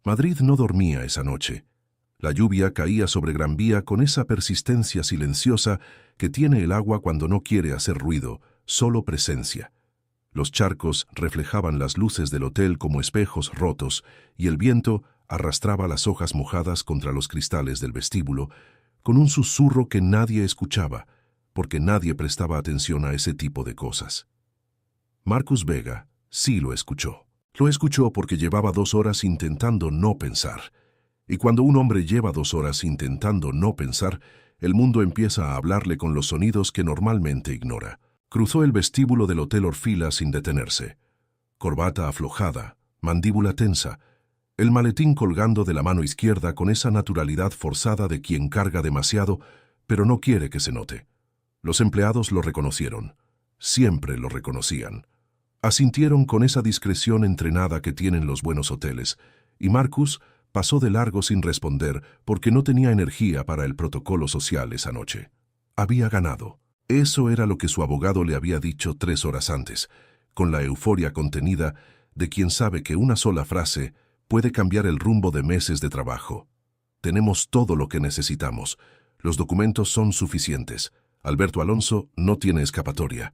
Madrid no dormía esa noche. La lluvia caía sobre Gran Vía con esa persistencia silenciosa que tiene el agua cuando no quiere hacer ruido, solo presencia. Los charcos reflejaban las luces del hotel como espejos rotos y el viento arrastraba las hojas mojadas contra los cristales del vestíbulo con un susurro que nadie escuchaba, porque nadie prestaba atención a ese tipo de cosas. Marcus Vega sí lo escuchó. Lo escuchó porque llevaba 2 horas intentando no pensar. Y cuando un hombre lleva 2 horas intentando no pensar, el mundo empieza a hablarle con los sonidos que normalmente ignora. Cruzó el vestíbulo del Hotel Orfila sin detenerse. Corbata aflojada, mandíbula tensa, el maletín colgando de la mano izquierda con esa naturalidad forzada de quien carga demasiado, pero no quiere que se note. Los empleados lo reconocieron. Siempre lo reconocían. Asintieron con esa discreción entrenada que tienen los buenos hoteles, y Marcus pasó de largo sin responder porque no tenía energía para el protocolo social esa noche. Había ganado. Eso era lo que su abogado le había dicho 3 horas antes, con la euforia contenida de quien sabe que una sola frase puede cambiar el rumbo de meses de trabajo. Tenemos todo lo que necesitamos. Los documentos son suficientes. Alberto Alonso no tiene escapatoria.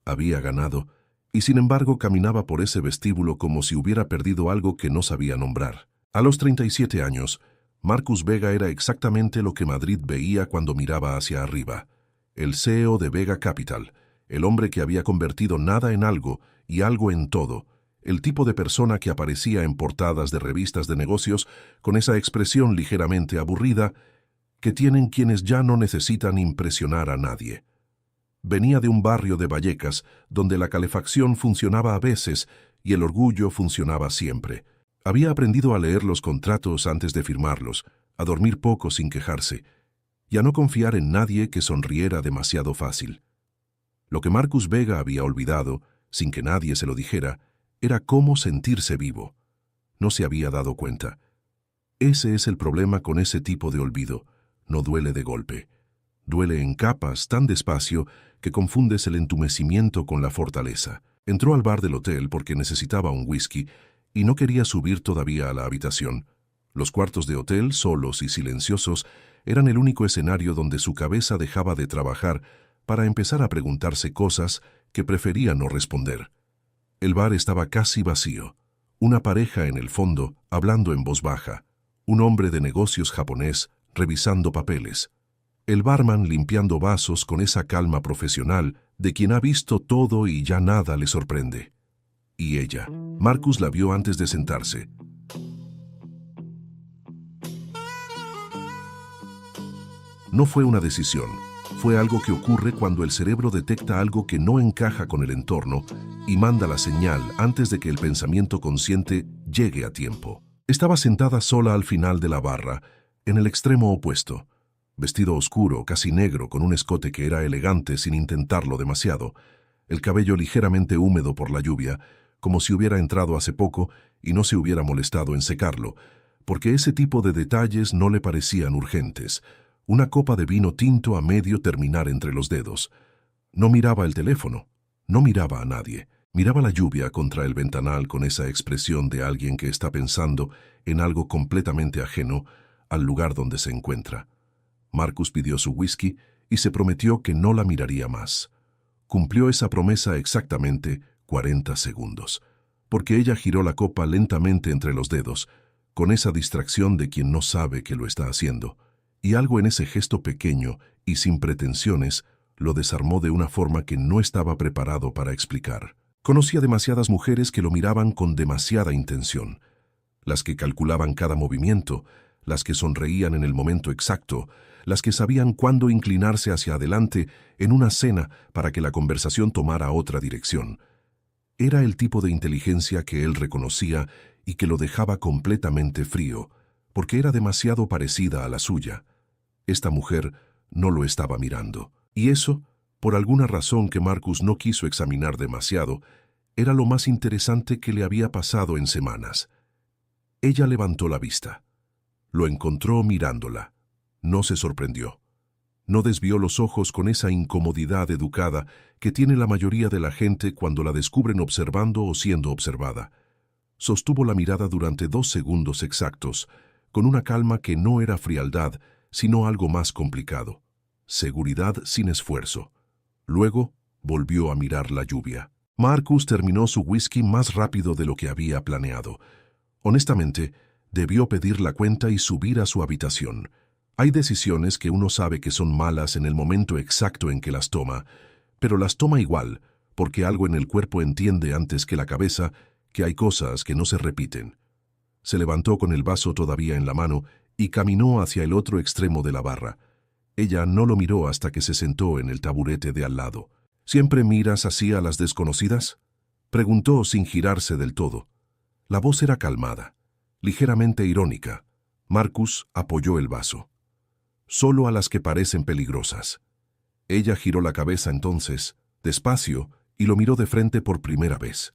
Había ganado, y sin embargo caminaba por ese vestíbulo como si hubiera perdido algo que no sabía nombrar. A los 37 años, Marcus Vega era exactamente lo que Madrid veía cuando miraba hacia arriba. El CEO de Vega Capital, el hombre que había convertido nada en algo y algo en todo, el tipo de persona que aparecía en portadas de revistas de negocios con esa expresión ligeramente aburrida que tienen quienes ya no necesitan impresionar a nadie. Venía de un barrio de Vallecas donde la calefacción funcionaba a veces y el orgullo funcionaba siempre. Había aprendido a leer los contratos antes de firmarlos, a dormir poco sin quejarse, y a no confiar en nadie que sonriera demasiado fácil. Lo que Marcus Vega había olvidado, sin que nadie se lo dijera, era cómo sentirse vivo. No se había dado cuenta. Ese es el problema con ese tipo de olvido. No duele de golpe. Duele en capas tan despacio que confundes el entumecimiento con la fortaleza. Entró al bar del hotel porque necesitaba un whisky y no quería subir todavía a la habitación. Los cuartos de hotel, solos y silenciosos, eran el único escenario donde su cabeza dejaba de trabajar para empezar a preguntarse cosas que prefería no responder. El bar estaba casi vacío. Una pareja en el fondo, hablando en voz baja. Un hombre de negocios japonés, revisando papeles. El barman limpiando vasos con esa calma profesional de quien ha visto todo y ya nada le sorprende. Y ella. Marcus la vio antes de sentarse. No fue una decisión, fue algo que ocurre cuando el cerebro detecta algo que no encaja con el entorno y manda la señal antes de que el pensamiento consciente llegue a tiempo. Estaba sentada sola al final de la barra, en el extremo opuesto. Vestido oscuro, casi negro, con un escote que era elegante sin intentarlo demasiado, el cabello ligeramente húmedo por la lluvia, como si hubiera entrado hace poco y no se hubiera molestado en secarlo, porque ese tipo de detalles no le parecían urgentes. Una copa de vino tinto a medio terminar entre los dedos. No miraba el teléfono, no miraba a nadie. Miraba la lluvia contra el ventanal con esa expresión de alguien que está pensando en algo completamente ajeno al lugar donde se encuentra. Marcus pidió su whisky y se prometió que no la miraría más. Cumplió esa promesa exactamente 40 segundos, porque ella giró la copa lentamente entre los dedos, con esa distracción de quien no sabe que lo está haciendo, y algo en ese gesto pequeño y sin pretensiones lo desarmó de una forma que no estaba preparado para explicar. Conocía demasiadas mujeres que lo miraban con demasiada intención, las que calculaban cada movimiento, las que sonreían en el momento exacto, las que sabían cuándo inclinarse hacia adelante en una cena para que la conversación tomara otra dirección. Era el tipo de inteligencia que él reconocía y que lo dejaba completamente frío, porque era demasiado parecida a la suya. Esta mujer no lo estaba mirando, y eso, por alguna razón que Marcus no quiso examinar demasiado, era lo más interesante que le había pasado en semanas. Ella levantó la vista. Lo encontró mirándola. No se sorprendió. No desvió los ojos con esa incomodidad educada que tiene la mayoría de la gente cuando la descubren observando o siendo observada. Sostuvo la mirada durante 2 segundos exactos, con una calma que no era frialdad, sino algo más complicado. Seguridad sin esfuerzo. Luego, volvió a mirar la lluvia. Marcus terminó su whisky más rápido de lo que había planeado. Honestamente, debió pedir la cuenta y subir a su habitación. Hay decisiones que uno sabe que son malas en el momento exacto en que las toma, pero las toma igual, porque algo en el cuerpo entiende antes que la cabeza que hay cosas que no se repiten. Se levantó con el vaso todavía en la mano y caminó hacia el otro extremo de la barra. Ella no lo miró hasta que se sentó en el taburete de al lado. ¿Siempre miras así a las desconocidas?, preguntó sin girarse del todo. La voz era calmada, ligeramente irónica. Marcus apoyó el vaso. Solo a las que parecen peligrosas. Ella giró la cabeza entonces, despacio, y lo miró de frente por primera vez.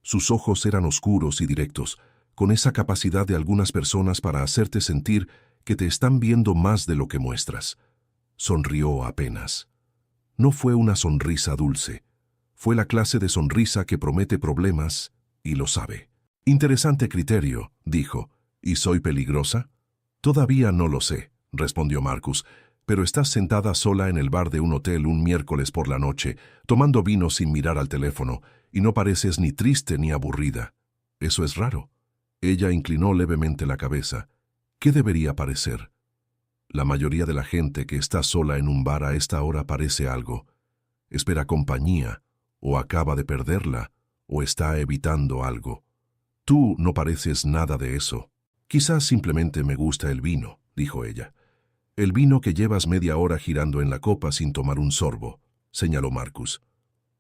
Sus ojos eran oscuros y directos, con esa capacidad de algunas personas para hacerte sentir que te están viendo más de lo que muestras. Sonrió apenas. No fue una sonrisa dulce. Fue la clase de sonrisa que promete problemas y lo sabe. Interesante criterio, dijo. ¿Y soy peligrosa? Todavía no lo sé, respondió Marcus, pero estás sentada sola en el bar de un hotel un miércoles por la noche, tomando vino sin mirar al teléfono, y no pareces ni triste ni aburrida. Eso es raro. Ella inclinó levemente la cabeza. ¿Qué debería parecer? La mayoría de la gente que está sola en un bar a esta hora parece algo. Espera compañía, o acaba de perderla, o está evitando algo. Tú no pareces nada de eso. Quizás simplemente me gusta el vino, dijo ella. El vino que llevas media hora girando en la copa sin tomar un sorbo, señaló Marcus.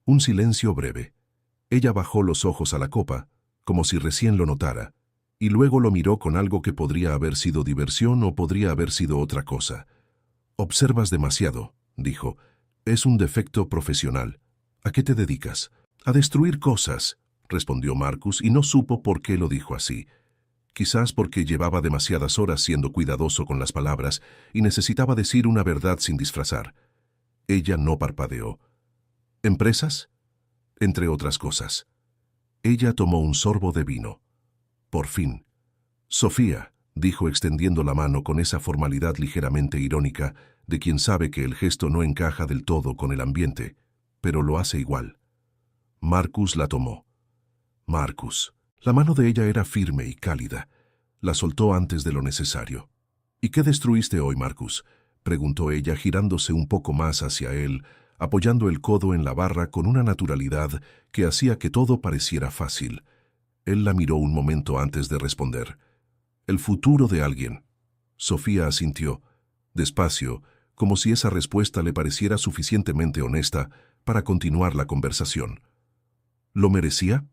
Un silencio breve. Ella bajó los ojos a la copa, como si recién lo notara, y luego lo miró con algo que podría haber sido diversión o podría haber sido otra cosa. Observas demasiado, dijo. Es un defecto profesional. ¿A qué te dedicas? A destruir cosas, respondió Marcus, y no supo por qué lo dijo así. Quizás porque llevaba demasiadas horas siendo cuidadoso con las palabras y necesitaba decir una verdad sin disfrazar. Ella no parpadeó. ¿Empresas? Entre otras cosas. Ella tomó un sorbo de vino. Por fin. Sofía, dijo extendiendo la mano con esa formalidad ligeramente irónica de quien sabe que el gesto no encaja del todo con el ambiente, pero lo hace igual. Marcus la tomó. Marcus. La mano de ella era firme y cálida. La soltó antes de lo necesario. ¿Y qué destruiste hoy, Marcus?, preguntó ella girándose un poco más hacia él, apoyando el codo en la barra con una naturalidad que hacía que todo pareciera fácil. Él la miró un momento antes de responder. El futuro de alguien. Sofía asintió, despacio, como si esa respuesta le pareciera suficientemente honesta para continuar la conversación. ¿Lo merecía?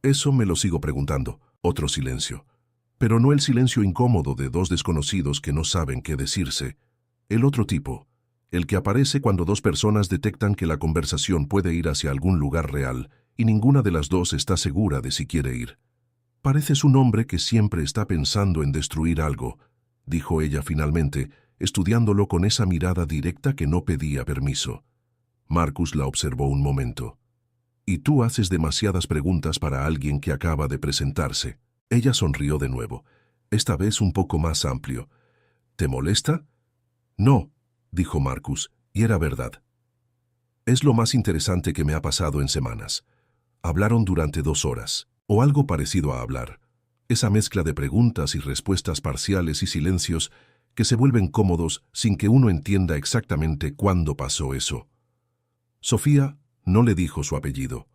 Eso me lo sigo preguntando. Otro silencio. Pero no el silencio incómodo de dos desconocidos que no saben qué decirse. El otro tipo, el que aparece cuando dos personas detectan que la conversación puede ir hacia algún lugar real y ninguna de las dos está segura de si quiere ir. Pareces un hombre que siempre está pensando en destruir algo, dijo ella finalmente, estudiándolo con esa mirada directa que no pedía permiso. Marcus la observó un momento. Y tú haces demasiadas preguntas para alguien que acaba de presentarse. Ella sonrió de nuevo, esta vez un poco más amplio. ¿Te molesta? No, dijo Marcus, y era verdad. Es lo más interesante que me ha pasado en semanas. Hablaron durante 2 horas, o algo parecido a hablar. Esa mezcla de preguntas y respuestas parciales y silencios que se vuelven cómodos sin que uno entienda exactamente cuándo pasó eso. Sofía no le dijo su apellido.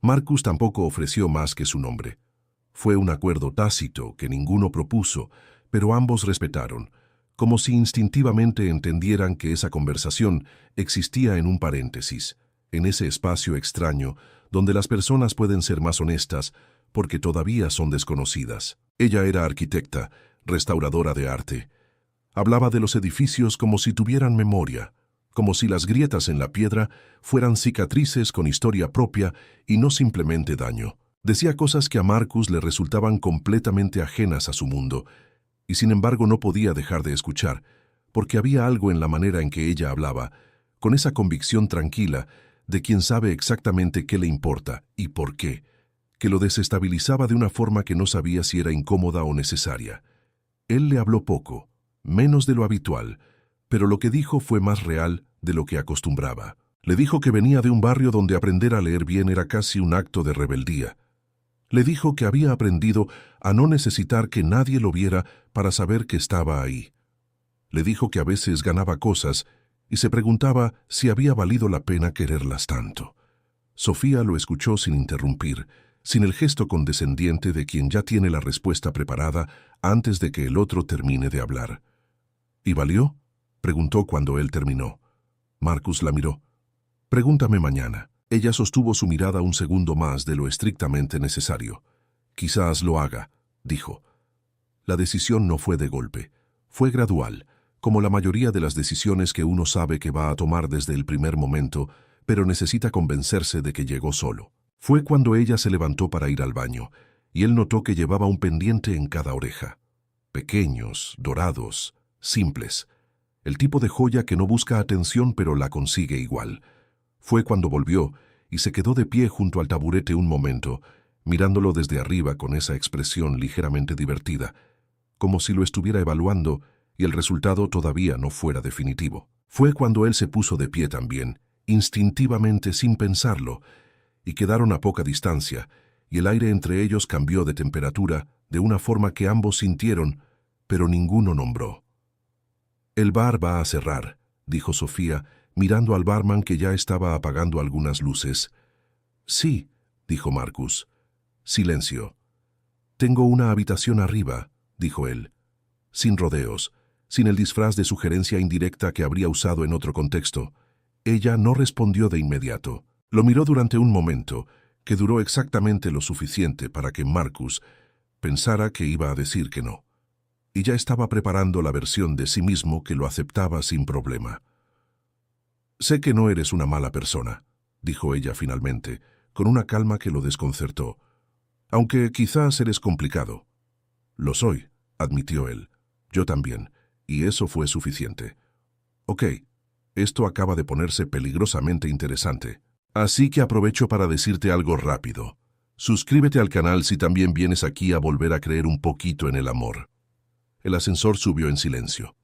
Marcus tampoco ofreció más que su nombre. Fue un acuerdo tácito que ninguno propuso, pero ambos respetaron, como si instintivamente entendieran que esa conversación existía en un paréntesis, en ese espacio extraño donde las personas pueden ser más honestas porque todavía son desconocidas. Ella era arquitecta, restauradora de arte. Hablaba de los edificios como si tuvieran memoria, como si las grietas en la piedra fueran cicatrices con historia propia y no simplemente daño. Decía cosas que a Marcus le resultaban completamente ajenas a su mundo, y sin embargo no podía dejar de escuchar, porque había algo en la manera en que ella hablaba, con esa convicción tranquila de quien sabe exactamente qué le importa y por qué, que lo desestabilizaba de una forma que no sabía si era incómoda o necesaria. Él le habló poco, menos de lo habitual, pero lo que dijo fue más real de lo que acostumbraba. Le dijo que venía de un barrio donde aprender a leer bien era casi un acto de rebeldía. Le dijo que había aprendido a no necesitar que nadie lo viera para saber que estaba ahí. Le dijo que a veces ganaba cosas y se preguntaba si había valido la pena quererlas tanto. Sofía lo escuchó sin interrumpir, sin el gesto condescendiente de quien ya tiene la respuesta preparada antes de que el otro termine de hablar. ¿Y valió?, preguntó cuando él terminó. Marcus la miró. «Pregúntame mañana». Ella sostuvo su mirada un segundo más de lo estrictamente necesario. «Quizás lo haga», dijo. La decisión no fue de golpe. Fue gradual, como la mayoría de las decisiones que uno sabe que va a tomar desde el primer momento, pero necesita convencerse de que llegó solo. Fue cuando ella se levantó para ir al baño, y él notó que llevaba un pendiente en cada oreja. Pequeños, dorados, simples. El tipo de joya que no busca atención pero la consigue igual. Fue cuando volvió y se quedó de pie junto al taburete un momento, mirándolo desde arriba con esa expresión ligeramente divertida, como si lo estuviera evaluando y el resultado todavía no fuera definitivo. Fue cuando él se puso de pie también, instintivamente sin pensarlo, y quedaron a poca distancia, y el aire entre ellos cambió de temperatura de una forma que ambos sintieron, pero ninguno nombró. «El bar va a cerrar», dijo Sofía, mirando al barman que ya estaba apagando algunas luces. «Sí», dijo Marcus. Silencio. «Tengo una habitación arriba», dijo él. Sin rodeos, sin el disfraz de sugerencia indirecta que habría usado en otro contexto. Ella no respondió de inmediato. Lo miró durante un momento, que duró exactamente lo suficiente para que Marcus pensara que iba a decir que no. Y ya estaba preparando la versión de sí mismo que lo aceptaba sin problema. «Sé que no eres una mala persona», dijo ella finalmente, con una calma que lo desconcertó. «Aunque quizás eres complicado». «Lo soy», admitió él. «Yo también, y eso fue suficiente». «Ok, esto acaba de ponerse peligrosamente interesante. Así que aprovecho para decirte algo rápido. Suscríbete al canal si también vienes aquí a volver a creer un poquito en el amor». El ascensor subió en silencio.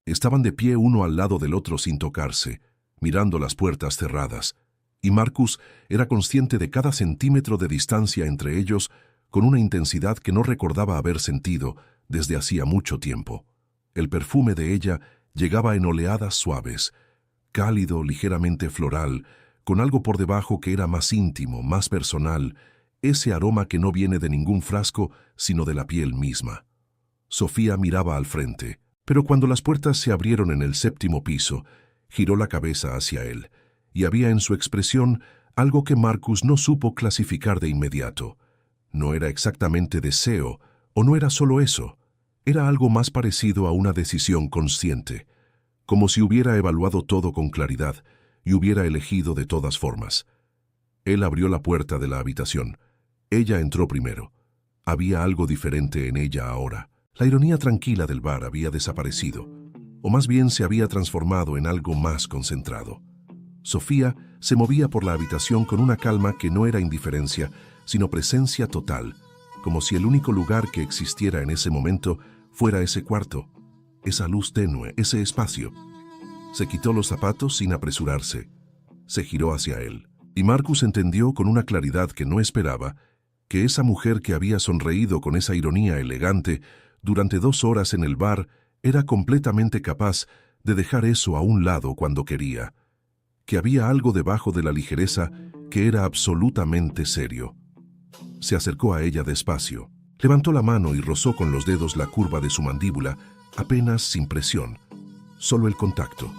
Estaban de pie uno al lado del otro sin tocarse, mirando las puertas cerradas, y Marcus era consciente de cada centímetro de distancia entre ellos con una intensidad que no recordaba haber sentido desde hacía mucho tiempo. El perfume de ella llegaba en oleadas suaves, cálido, ligeramente floral, con algo por debajo que era más íntimo, más personal, ese aroma que no viene de ningún frasco, sino de la piel misma. Sofía miraba al frente, pero cuando las puertas se abrieron en el 7º piso, giró la cabeza hacia él, y había en su expresión algo que Marcus no supo clasificar de inmediato. No era exactamente deseo, o no era solo eso, era algo más parecido a una decisión consciente, como si hubiera evaluado todo con claridad y hubiera elegido de todas formas. Él abrió la puerta de la habitación. Ella entró primero. Había algo diferente en ella ahora. La ironía tranquila del bar había desaparecido, o más bien se había transformado en algo más concentrado. Sofía se movía por la habitación con una calma que no era indiferencia, sino presencia total, como si el único lugar que existiera en ese momento fuera ese cuarto, esa luz tenue, ese espacio. Se quitó los zapatos sin apresurarse. Se giró hacia él, y Marcus entendió con una claridad que no esperaba que esa mujer que había sonreído con esa ironía elegante durante 2 horas en el bar era completamente capaz de dejar eso a un lado cuando quería, que había algo debajo de la ligereza que era absolutamente serio. Se acercó a ella despacio, levantó la mano y rozó con los dedos la curva de su mandíbula, apenas sin presión, solo el contacto,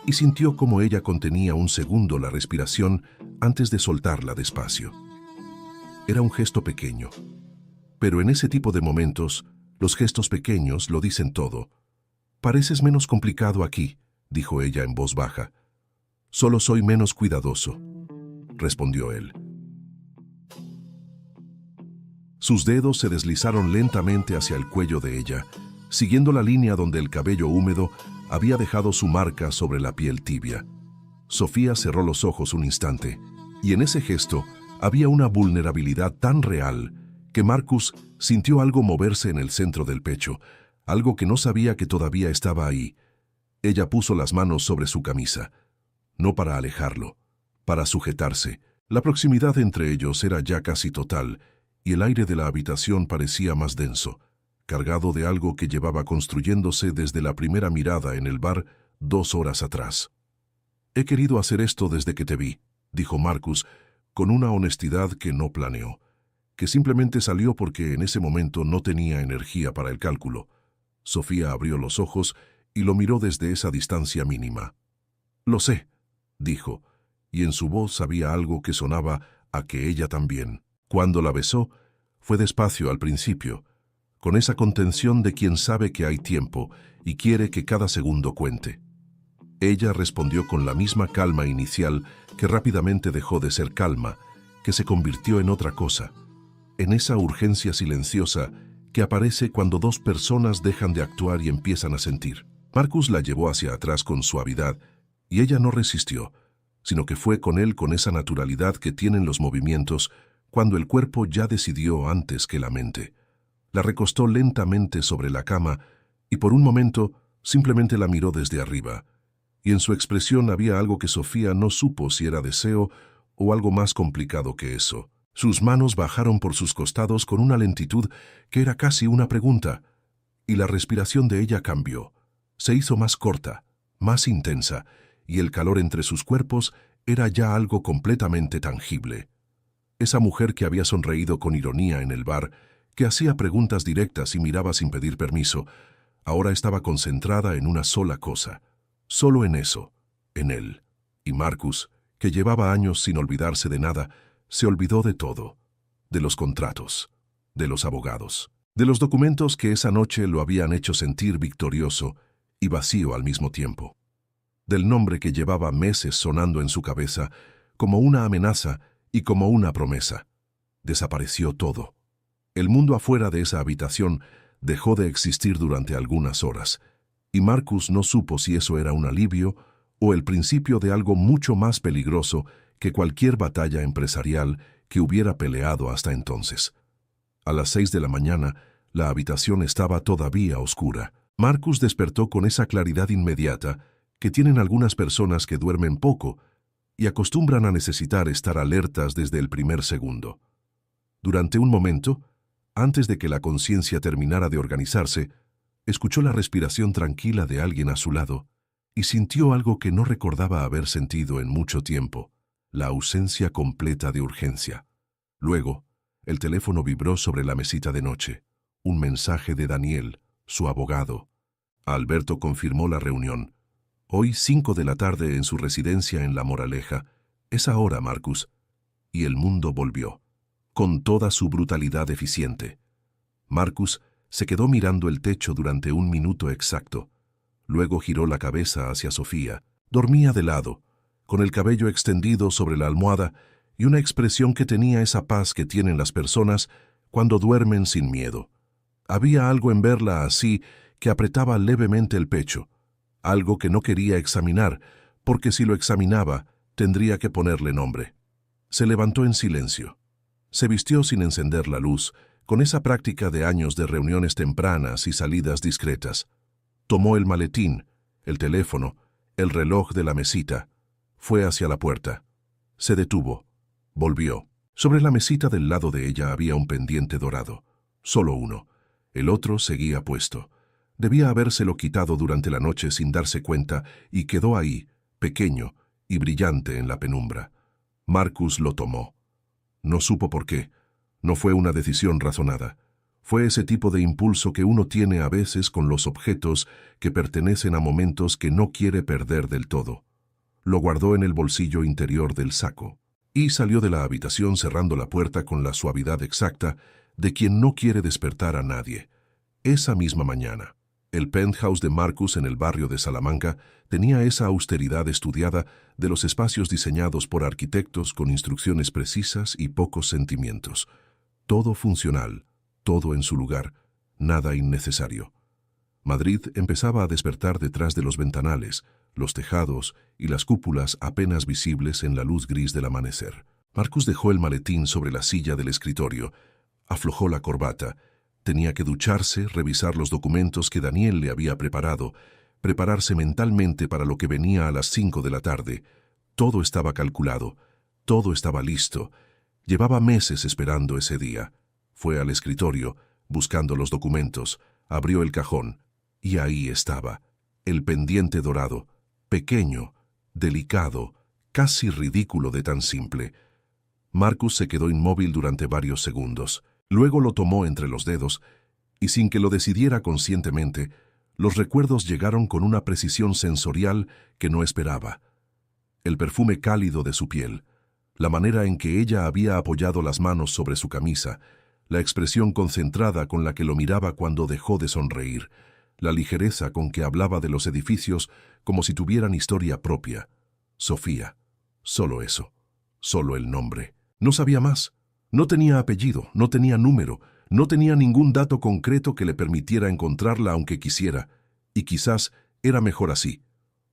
y sintió como ella contenía un segundo la respiración antes de soltarla despacio. Era un gesto pequeño, pero en ese tipo de momentos, los gestos pequeños lo dicen todo. «Pareces menos complicado aquí», dijo ella en voz baja. «Solo soy menos cuidadoso», respondió él. Sus dedos se deslizaron lentamente hacia el cuello de ella, siguiendo la línea donde el cabello húmedo había dejado su marca sobre la piel tibia. Sofía cerró los ojos un instante, y en ese gesto Había una vulnerabilidad tan real que Marcus sintió algo moverse en el centro del pecho, algo que no sabía que todavía estaba ahí. Ella puso las manos sobre su camisa, no para alejarlo, para sujetarse. La proximidad entre ellos era ya casi total, y el aire de la habitación parecía más denso, cargado de algo que llevaba construyéndose desde la primera mirada en el bar 2 horas atrás. «He querido hacer esto desde que te vi», dijo Marcus, con una honestidad que no planeó, que simplemente salió porque en ese momento no tenía energía para el cálculo. Sofía abrió los ojos y lo miró desde esa distancia mínima. «Lo sé», dijo, y en su voz había algo que sonaba a que ella también. Cuando la besó, fue despacio al principio, con esa contención de quien sabe que hay tiempo y quiere que cada segundo cuente. Ella respondió con la misma calma inicial, que rápidamente dejó de ser calma, que se convirtió en otra cosa, en esa urgencia silenciosa que aparece cuando dos personas dejan de actuar y empiezan a sentir. Marcus la llevó hacia atrás con suavidad, y ella no resistió, sino que fue con él con esa naturalidad que tienen los movimientos cuando el cuerpo ya decidió antes que la mente. La recostó lentamente sobre la cama y por un momento simplemente la miró desde arriba, y en su expresión había algo que Sofía no supo si era deseo o algo más complicado que eso. Sus manos bajaron por sus costados con una lentitud que era casi una pregunta, y la respiración de ella cambió. Se hizo más corta, más intensa, y el calor entre sus cuerpos era ya algo completamente tangible. Esa mujer que había sonreído con ironía en el bar, que hacía preguntas directas y miraba sin pedir permiso, ahora estaba concentrada en una sola cosa, solo en eso, en él. Y Marcus, que llevaba años sin olvidarse de nada, se olvidó de todo, de los contratos, de los abogados, de los documentos que esa noche lo habían hecho sentir victorioso y vacío al mismo tiempo, del nombre que llevaba meses sonando en su cabeza como una amenaza y como una promesa. Desapareció todo. El mundo afuera de esa habitación dejó de existir durante algunas horas, y Marcus no supo si eso era un alivio o el principio de algo mucho más peligroso que cualquier batalla empresarial que hubiera peleado hasta entonces. A las 6 de la mañana, la habitación estaba todavía oscura. Marcus despertó con esa claridad inmediata que tienen algunas personas que duermen poco y acostumbran a necesitar estar alertas desde el primer segundo. Durante un momento, antes de que la conciencia terminara de organizarse, escuchó la respiración tranquila de alguien a su lado y sintió algo que no recordaba haber sentido en mucho tiempo, la ausencia completa de urgencia. Luego, el teléfono vibró sobre la mesita de noche. Un mensaje de Daniel, su abogado. Alberto confirmó la reunión. Hoy 5 de la tarde en su residencia en La Moraleja. Es ahora, Marcus. Y el mundo volvió, con toda su brutalidad eficiente. Marcus se quedó mirando el techo durante un minuto exacto. Luego giró la cabeza hacia Sofía. Dormía de lado, con el cabello extendido sobre la almohada y una expresión que tenía esa paz que tienen las personas cuando duermen sin miedo. Había algo en verla así que apretaba levemente el pecho, algo que no quería examinar, porque si lo examinaba, tendría que ponerle nombre. Se levantó en silencio. Se vistió sin encender la luz, con esa práctica de años de reuniones tempranas y salidas discretas. Tomó el maletín, el teléfono, el reloj de la mesita. Fue hacia la puerta. Se detuvo. Volvió. Sobre la mesita del lado de ella había un pendiente dorado. Solo uno. El otro seguía puesto. Debía habérselo quitado durante la noche sin darse cuenta y quedó ahí, pequeño y brillante en la penumbra. Marcus lo tomó. No supo por qué. No fue una decisión razonada. Fue ese tipo de impulso que uno tiene a veces con los objetos que pertenecen a momentos que no quiere perder del todo. Lo guardó en el bolsillo interior del saco y salió de la habitación cerrando la puerta con la suavidad exacta de quien no quiere despertar a nadie. Esa misma mañana, el penthouse de Marcus en el barrio de Salamanca tenía esa austeridad estudiada de los espacios diseñados por arquitectos con instrucciones precisas y pocos sentimientos. Todo funcional, todo en su lugar, nada innecesario. Madrid empezaba a despertar detrás de los ventanales, los tejados y las cúpulas apenas visibles en la luz gris del amanecer. Marcus dejó el maletín sobre la silla del escritorio, aflojó la corbata. Tenía que ducharse, revisar los documentos que Daniel le había preparado, prepararse mentalmente para lo que venía a las 5 de la tarde. Todo estaba calculado, todo estaba listo. Llevaba meses esperando ese día. Fue al escritorio, buscando los documentos, abrió el cajón, y ahí estaba, el pendiente dorado, pequeño, delicado, casi ridículo de tan simple. Marcus se quedó inmóvil durante varios segundos. Luego lo tomó entre los dedos, y sin que lo decidiera conscientemente, los recuerdos llegaron con una precisión sensorial que no esperaba. El perfume cálido de su piel, la manera en que ella había apoyado las manos sobre su camisa, la expresión concentrada con la que lo miraba cuando dejó de sonreír, la ligereza con que hablaba de los edificios como si tuvieran historia propia. Sofía. Solo eso. Solo el nombre. No sabía más. No tenía apellido, no tenía número, no tenía ningún dato concreto que le permitiera encontrarla aunque quisiera, y quizás era mejor así,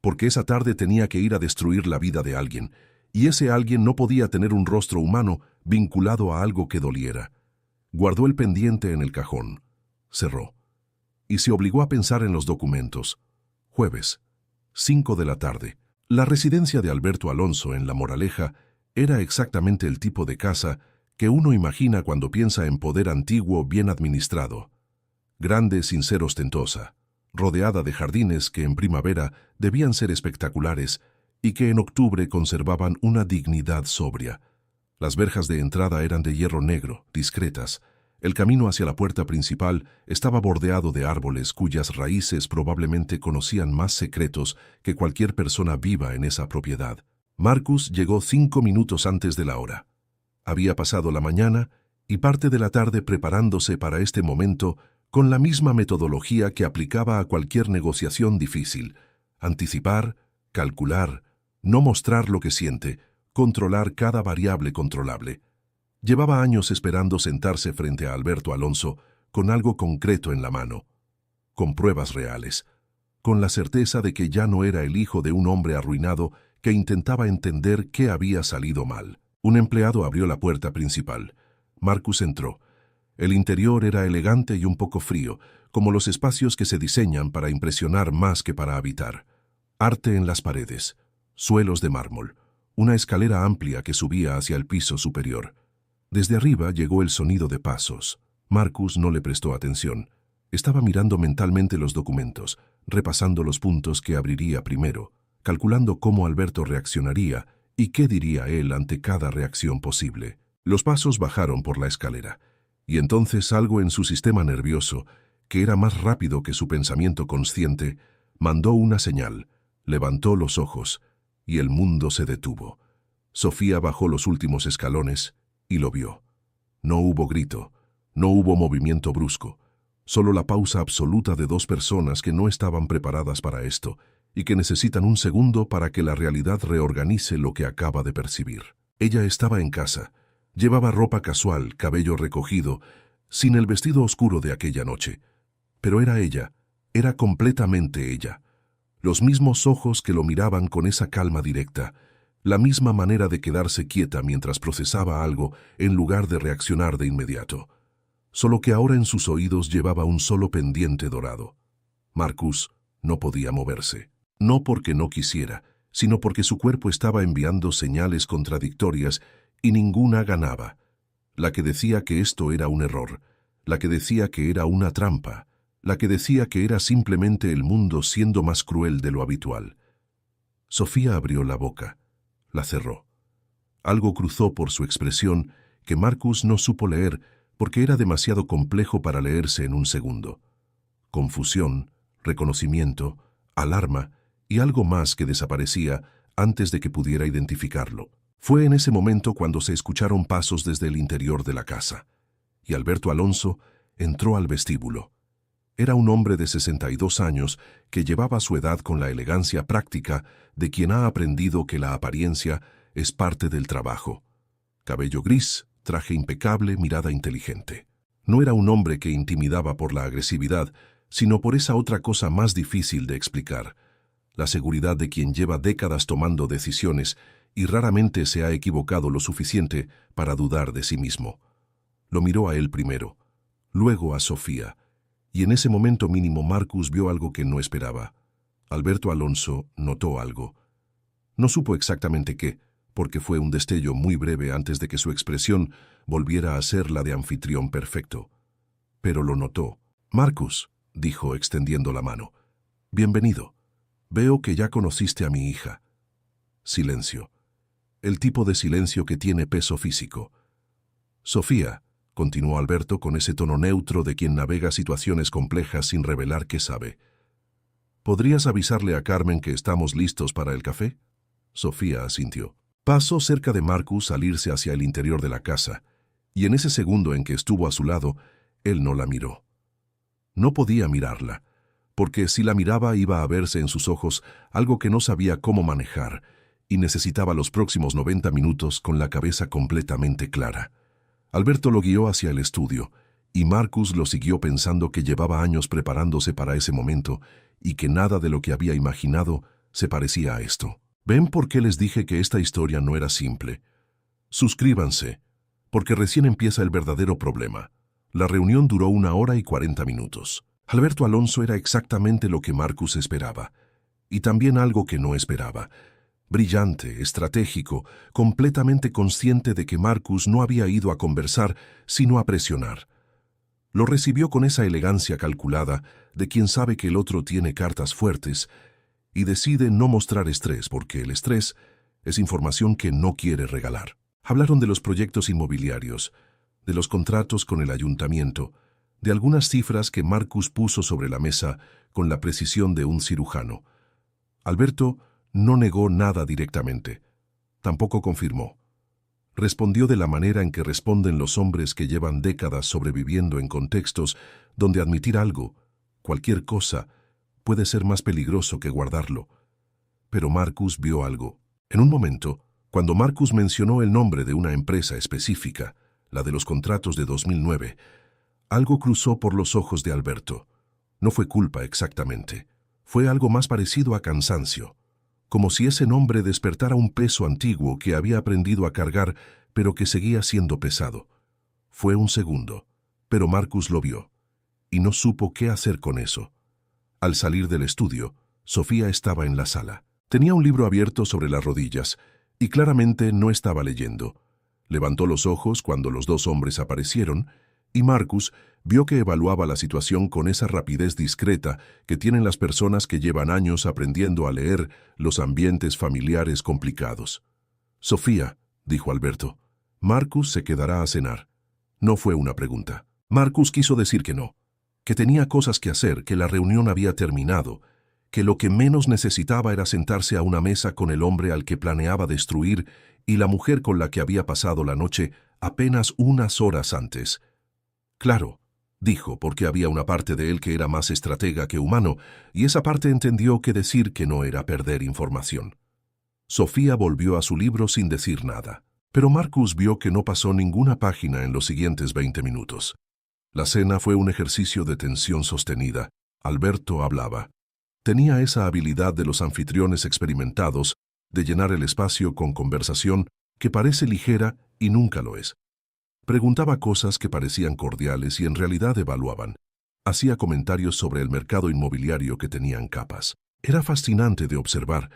porque esa tarde tenía que ir a destruir la vida de alguien, y ese alguien no podía tener un rostro humano vinculado a algo que doliera. Guardó el pendiente en el cajón, cerró, y se obligó a pensar en los documentos. Jueves, 5 de la tarde. La residencia de Alberto Alonso en La Moraleja era exactamente el tipo de casa que uno imagina cuando piensa en poder antiguo bien administrado. Grande sin ser ostentosa, rodeada de jardines que en primavera debían ser espectaculares y que en octubre conservaban una dignidad sobria. Las verjas de entrada eran de hierro negro, discretas. El camino hacia la puerta principal estaba bordeado de árboles cuyas raíces probablemente conocían más secretos que cualquier persona viva en esa propiedad. Marcus llegó 5 minutos antes de la hora. Había pasado la mañana y parte de la tarde preparándose para este momento con la misma metodología que aplicaba a cualquier negociación difícil: anticipar, calcular, no mostrar lo que siente, controlar cada variable controlable. Llevaba años esperando sentarse frente a Alberto Alonso con algo concreto en la mano, con pruebas reales, con la certeza de que ya no era el hijo de un hombre arruinado que intentaba entender qué había salido mal. Un empleado abrió la puerta principal. Marcus entró. El interior era elegante y un poco frío, como los espacios que se diseñan para impresionar más que para habitar. Arte en las paredes, suelos de mármol, una escalera amplia que subía hacia el piso superior. Desde arriba llegó el sonido de pasos. Marcus no le prestó atención. Estaba mirando mentalmente los documentos, repasando los puntos que abriría primero, calculando cómo Alberto reaccionaría y qué diría él ante cada reacción posible. Los pasos bajaron por la escalera, y entonces algo en su sistema nervioso, que era más rápido que su pensamiento consciente, mandó una señal, levantó los ojos, y el mundo se detuvo. Sofía bajó los últimos escalones y lo vio. No hubo grito, no hubo movimiento brusco, solo la pausa absoluta de dos personas que no estaban preparadas para esto y que necesitan un segundo para que la realidad reorganice lo que acaba de percibir. Ella estaba en casa, llevaba ropa casual, cabello recogido, sin el vestido oscuro de aquella noche. Pero era ella, era completamente ella. Los mismos ojos que lo miraban con esa calma directa, la misma manera de quedarse quieta mientras procesaba algo en lugar de reaccionar de inmediato. Solo que ahora en sus oídos llevaba un solo pendiente dorado. Marcus no podía moverse. No porque no quisiera, sino porque su cuerpo estaba enviando señales contradictorias y ninguna ganaba. La que decía que esto era un error, la que decía que era una trampa, la que decía que era simplemente el mundo siendo más cruel de lo habitual. Sofía abrió la boca, la cerró. Algo cruzó por su expresión que Marcus no supo leer porque era demasiado complejo para leerse en un segundo. Confusión, reconocimiento, alarma y algo más que desaparecía antes de que pudiera identificarlo. Fue en ese momento cuando se escucharon pasos desde el interior de la casa, y Alberto Alonso entró al vestíbulo. Era un hombre de 62 años que llevaba su edad con la elegancia práctica de quien ha aprendido que la apariencia es parte del trabajo. Cabello gris, traje impecable, mirada inteligente. No era un hombre que intimidaba por la agresividad, sino por esa otra cosa más difícil de explicar, la seguridad de quien lleva décadas tomando decisiones y raramente se ha equivocado lo suficiente para dudar de sí mismo. Lo miró a él primero, luego a Sofía, y en ese momento mínimo Marcus vio algo que no esperaba. Alberto Alonso notó algo. No supo exactamente qué, porque fue un destello muy breve antes de que su expresión volviera a ser la de anfitrión perfecto. Pero lo notó. «Marcus», dijo extendiendo la mano, «bienvenido. Veo que ya conociste a mi hija». Silencio. El tipo de silencio que tiene peso físico. «Sofía», continuó Alberto con ese tono neutro de quien navega situaciones complejas sin revelar qué sabe. «¿Podrías avisarle a Carmen que estamos listos para el café?» Sofía asintió. Pasó cerca de Marcus al irse hacia el interior de la casa, y en ese segundo en que estuvo a su lado, él no la miró. No podía mirarla, porque si la miraba iba a verse en sus ojos algo que no sabía cómo manejar, y necesitaba los próximos 90 minutos con la cabeza completamente clara. Alberto lo guió hacia el estudio, y Marcus lo siguió pensando que llevaba años preparándose para ese momento y que nada de lo que había imaginado se parecía a esto. ¿Ven por qué les dije que esta historia no era simple? Suscríbanse, porque recién empieza el verdadero problema. La reunión duró 1 hora y 40 minutos. Alberto Alonso era exactamente lo que Marcus esperaba, y también algo que no esperaba. Brillante, estratégico, completamente consciente de que Marcus no había ido a conversar, sino a presionar. Lo recibió con esa elegancia calculada de quien sabe que el otro tiene cartas fuertes y decide no mostrar estrés porque el estrés es información que no quiere regalar. Hablaron de los proyectos inmobiliarios, de los contratos con el ayuntamiento, de algunas cifras que Marcus puso sobre la mesa con la precisión de un cirujano. Alberto no negó nada directamente, tampoco confirmó. Respondió de la manera en que responden los hombres que llevan décadas sobreviviendo en contextos donde admitir algo, cualquier cosa, puede ser más peligroso que guardarlo. Pero Marcus vio algo. En un momento, cuando Marcus mencionó el nombre de una empresa específica, la de los contratos de 2009, algo cruzó por los ojos de Alberto. No fue culpa exactamente. Fue algo más parecido a cansancio, como si ese nombre despertara un peso antiguo que había aprendido a cargar, pero que seguía siendo pesado. Fue un segundo, pero Marcus lo vio, y no supo qué hacer con eso. Al salir del estudio, Sofía estaba en la sala. Tenía un libro abierto sobre las rodillas, y claramente no estaba leyendo. Levantó los ojos cuando los dos hombres aparecieron, y Marcus vio que evaluaba la situación con esa rapidez discreta que tienen las personas que llevan años aprendiendo a leer los ambientes familiares complicados. «Sofía», dijo Alberto, «Marcus se quedará a cenar». No fue una pregunta. Marcus quiso decir que no, que tenía cosas que hacer, que la reunión había terminado, que lo que menos necesitaba era sentarse a una mesa con el hombre al que planeaba destruir y la mujer con la que había pasado la noche apenas unas horas antes. «Claro», dijo, porque había una parte de él que era más estratega que humano, y esa parte entendió que decir que no era perder información. Sofía volvió a su libro sin decir nada, pero Marcus vio que no pasó ninguna página en los siguientes 20 minutos. La cena fue un ejercicio de tensión sostenida. Alberto hablaba. Tenía esa habilidad de los anfitriones experimentados de llenar el espacio con conversación que parece ligera y nunca lo es. Preguntaba cosas que parecían cordiales y en realidad evaluaban. Hacía comentarios sobre el mercado inmobiliario que tenían capas. Era fascinante de observar,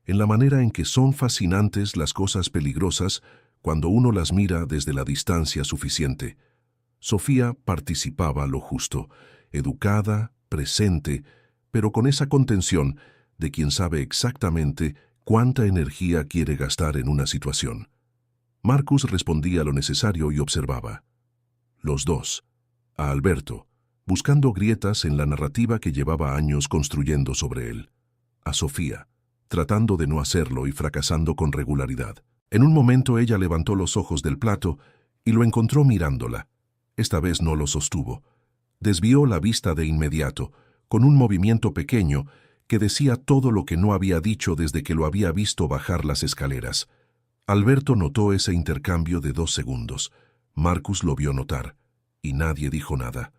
en la manera en que son fascinantes las cosas peligrosas cuando uno las mira desde la distancia suficiente. Sofía participaba lo justo, educada, presente, pero con esa contención de quien sabe exactamente cuánta energía quiere gastar en una situación. Marcus respondía lo necesario y observaba. Los dos, a Alberto, buscando grietas en la narrativa que llevaba años construyendo sobre él. A Sofía, tratando de no hacerlo y fracasando con regularidad. En un momento ella levantó los ojos del plato y lo encontró mirándola. Esta vez no lo sostuvo. Desvió la vista de inmediato, con un movimiento pequeño que decía todo lo que no había dicho desde que lo había visto bajar las escaleras. Alberto notó ese intercambio de 2 segundos. Marcus lo vio notar, y nadie dijo nada.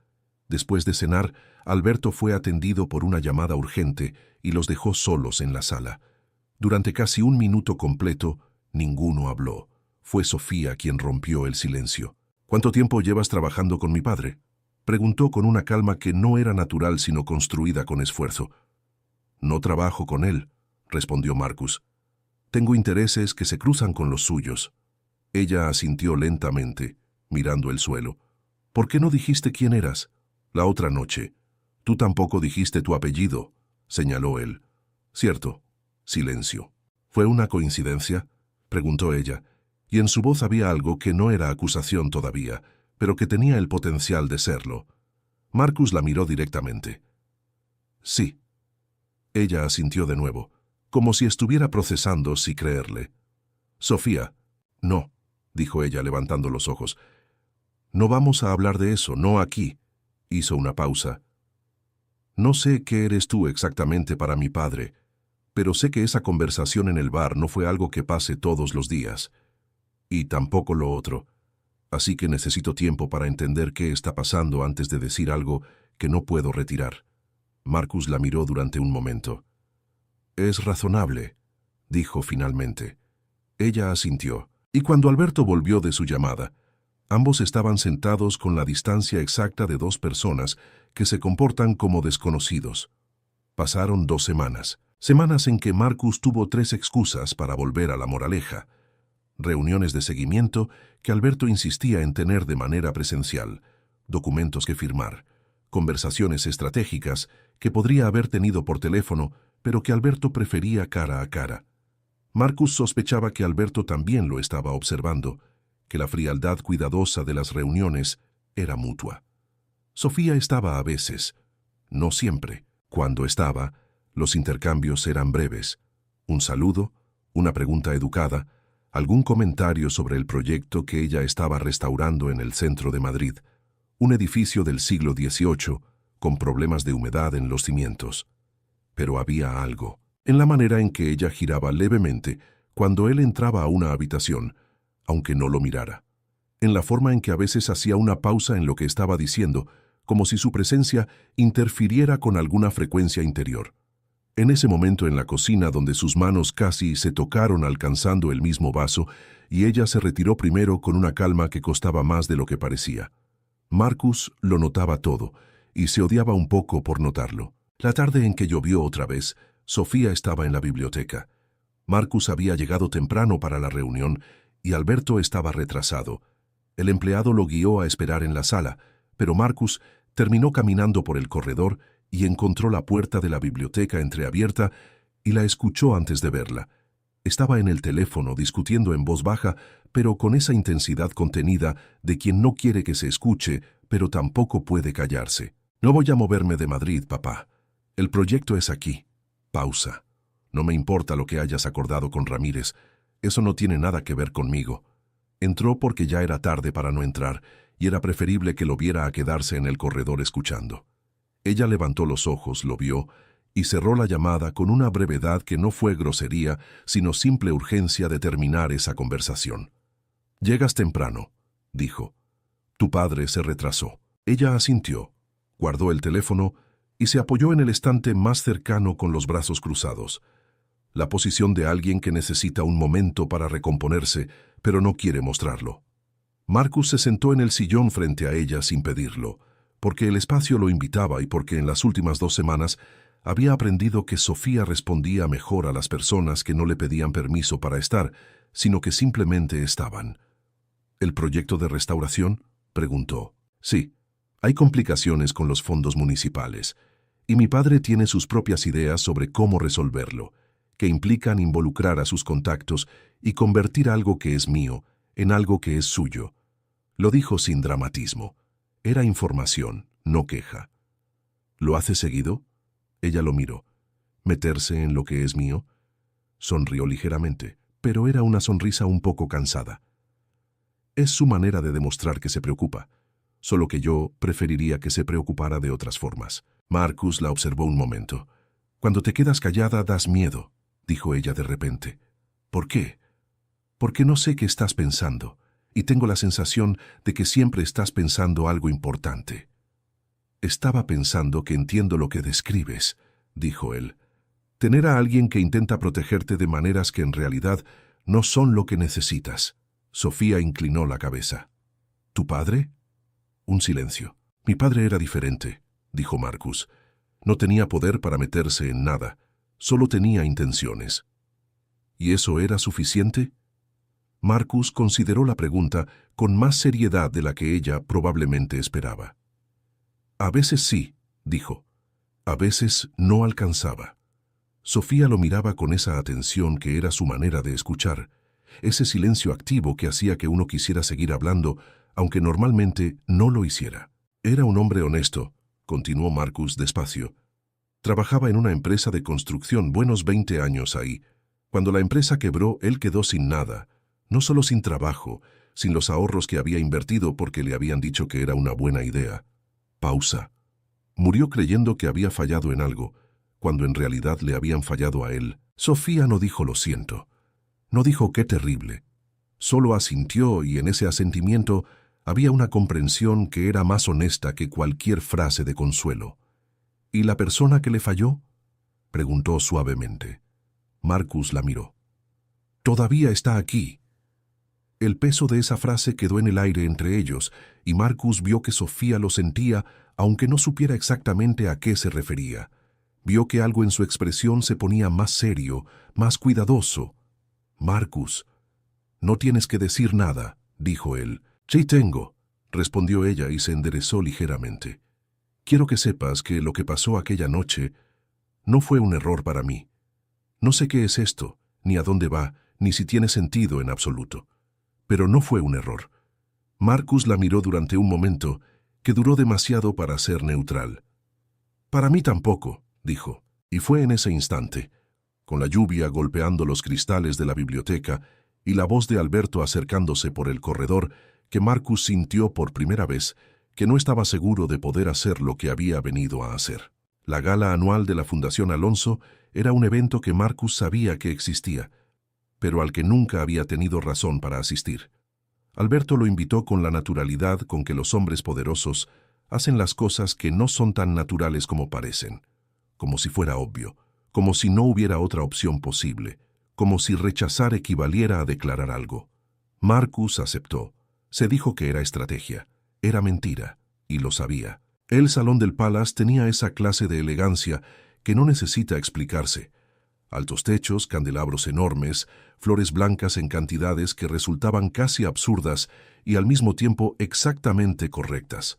Después de cenar, Alberto fue atendido por una llamada urgente y los dejó solos en la sala. Durante casi 1 minuto completo, Ninguno habló. Fue Sofía quien rompió el silencio. ¿Cuánto tiempo llevas trabajando con mi padre?, preguntó con una calma que no era natural sino construida con esfuerzo. No trabajo con él, respondió Marcus. Tengo intereses que se cruzan con los suyos. Ella asintió lentamente, mirando el suelo. ¿Por qué no dijiste quién eras? La otra noche. Tú tampoco dijiste tu apellido, señaló él. Cierto. Silencio. ¿Fue una coincidencia?, preguntó ella, y en su voz había algo que no era acusación todavía, pero que tenía el potencial de serlo. Marcus la miró directamente. Sí. Ella asintió de nuevo, como si estuviera procesando si creerle. Sofía. No, dijo ella levantando los ojos. No vamos a hablar de eso, no aquí. Hizo una pausa. No sé qué eres tú exactamente para mi padre, pero sé que esa conversación en el bar no fue algo que pase todos los días. Y tampoco lo otro. Así que necesito tiempo para entender qué está pasando antes de decir algo que no puedo retirar. Marcus la miró durante un momento. Es razonable, dijo finalmente. Ella asintió, y cuando Alberto volvió de su llamada, ambos estaban sentados con la distancia exacta de dos personas que se comportan como desconocidos. Pasaron 2 semanas, semanas en que Marcus tuvo 3 excusas para volver a la moraleja. Reuniones de seguimiento que Alberto insistía en tener de manera presencial, documentos que firmar, conversaciones estratégicas que podría haber tenido por teléfono, pero que Alberto prefería cara a cara. Marcus sospechaba que Alberto también lo estaba observando, que la frialdad cuidadosa de las reuniones era mutua. Sofía estaba a veces, no siempre. Cuando estaba, los intercambios eran breves. Un saludo, una pregunta educada, algún comentario sobre el proyecto que ella estaba restaurando en el centro de Madrid, un edificio del siglo XVIII con problemas de humedad en los cimientos. Pero había algo, en la manera en que ella giraba levemente cuando él entraba a una habitación, aunque no lo mirara, en la forma en que a veces hacía una pausa en lo que estaba diciendo, como si su presencia interfiriera con alguna frecuencia interior. En ese momento en la cocina donde sus manos casi se tocaron alcanzando el mismo vaso y ella se retiró primero con una calma que costaba más de lo que parecía. Marcus lo notaba todo y se odiaba un poco por notarlo. La tarde en que llovió otra vez, Sofía estaba en la biblioteca. Marcus había llegado temprano para la reunión y Alberto estaba retrasado. El empleado lo guió a esperar en la sala, pero Marcus terminó caminando por el corredor y encontró la puerta de la biblioteca entreabierta y la escuchó antes de verla. Estaba en el teléfono discutiendo en voz baja, pero con esa intensidad contenida de quien no quiere que se escuche, pero tampoco puede callarse. No voy a moverme de Madrid, papá. El proyecto es aquí. Pausa. No me importa lo que hayas acordado con Ramírez. Eso no tiene nada que ver conmigo. Entró porque ya era tarde para no entrar y era preferible que lo viera a quedarse en el corredor escuchando. Ella levantó los ojos, lo vio, y cerró la llamada con una brevedad que no fue grosería, sino simple urgencia de terminar esa conversación. «Llegas temprano», dijo. «Tu padre se retrasó». Ella asintió, guardó el teléfono y se apoyó en el estante más cercano con los brazos cruzados. La posición de alguien que necesita un momento para recomponerse, pero no quiere mostrarlo. Marcus se sentó en el sillón frente a ella sin pedirlo, porque el espacio lo invitaba y porque en las últimas 2 semanas había aprendido que Sofía respondía mejor a las personas que no le pedían permiso para estar, sino que simplemente estaban. ¿El proyecto de restauración?, preguntó. Sí, hay complicaciones con los fondos municipales, y mi padre tiene sus propias ideas sobre cómo resolverlo, que implican involucrar a sus contactos y convertir algo que es mío en algo que es suyo. Lo dijo sin dramatismo. Era información, no queja. ¿Lo hace seguido? Ella lo miró. ¿Meterse en lo que es mío? Sonrió ligeramente, pero era una sonrisa un poco cansada. Es su manera de demostrar que se preocupa, solo que yo preferiría que se preocupara de otras formas. Marcus la observó un momento. Cuando te quedas callada das miedo, dijo ella de repente. ¿Por qué? Porque no sé qué estás pensando, y tengo la sensación de que siempre estás pensando algo importante. Estaba pensando que entiendo lo que describes, dijo él. Tener a alguien que intenta protegerte de maneras que en realidad No son lo que necesitas. Sofía inclinó la cabeza. ¿Tu padre? Un silencio. Mi padre era diferente, dijo Marcus. No tenía poder para meterse en nada, solo tenía intenciones. ¿Y eso era suficiente? Marcus consideró la pregunta con más seriedad de la que ella probablemente esperaba. A veces sí, dijo. A veces no alcanzaba. Sofía lo miraba con esa atención que era su manera de escuchar, ese silencio activo que hacía que uno quisiera seguir hablando, aunque normalmente no lo hiciera. Era un hombre honesto, continuó Marcus despacio. Trabajaba en una empresa de construcción buenos 20 años ahí. Cuando la empresa quebró, él quedó sin nada, no solo sin trabajo, sin los ahorros que había invertido porque le habían dicho que era una buena idea. Pausa. Murió creyendo que había fallado en algo, cuando en realidad le habían fallado a él. Sofía no dijo lo siento. No dijo qué terrible. Solo asintió y en ese asentimiento había una comprensión que era más honesta que cualquier frase de consuelo. ¿Y la persona que le falló? Preguntó suavemente. Marcus la miró. Todavía está aquí. El peso de esa frase quedó en el aire entre ellos, y Marcus vio que Sofía lo sentía, aunque no supiera exactamente a qué se refería. Vio que algo en su expresión se ponía más serio, más cuidadoso. Marcus, no tienes que decir nada, dijo él. Sí tengo, respondió ella y se enderezó ligeramente. Quiero que sepas que lo que pasó aquella noche no fue un error para mí. No sé qué es esto, ni a dónde va, ni si tiene sentido en absoluto. Pero no fue un error. Marcus la miró durante un momento que duró demasiado para ser neutral. Para mí tampoco, dijo, y fue en ese instante, con la lluvia golpeando los cristales de la biblioteca y la voz de Alberto acercándose por el corredor, que Marcus sintió por primera vez que no estaba seguro de poder hacer lo que había venido a hacer. La gala anual de la Fundación Alonso era un evento que Marcus sabía que existía, pero al que nunca había tenido razón para asistir. Alberto lo invitó con la naturalidad con que los hombres poderosos hacen las cosas que no son tan naturales como parecen, como si fuera obvio, como si no hubiera otra opción posible, como si rechazar equivaliera a declarar algo. Marcus aceptó. Se dijo que era estrategia, era mentira, y lo sabía. El Salón del Palace tenía esa clase de elegancia que no necesita explicarse. Altos techos, candelabros enormes, flores blancas en cantidades que resultaban casi absurdas y al mismo tiempo exactamente correctas.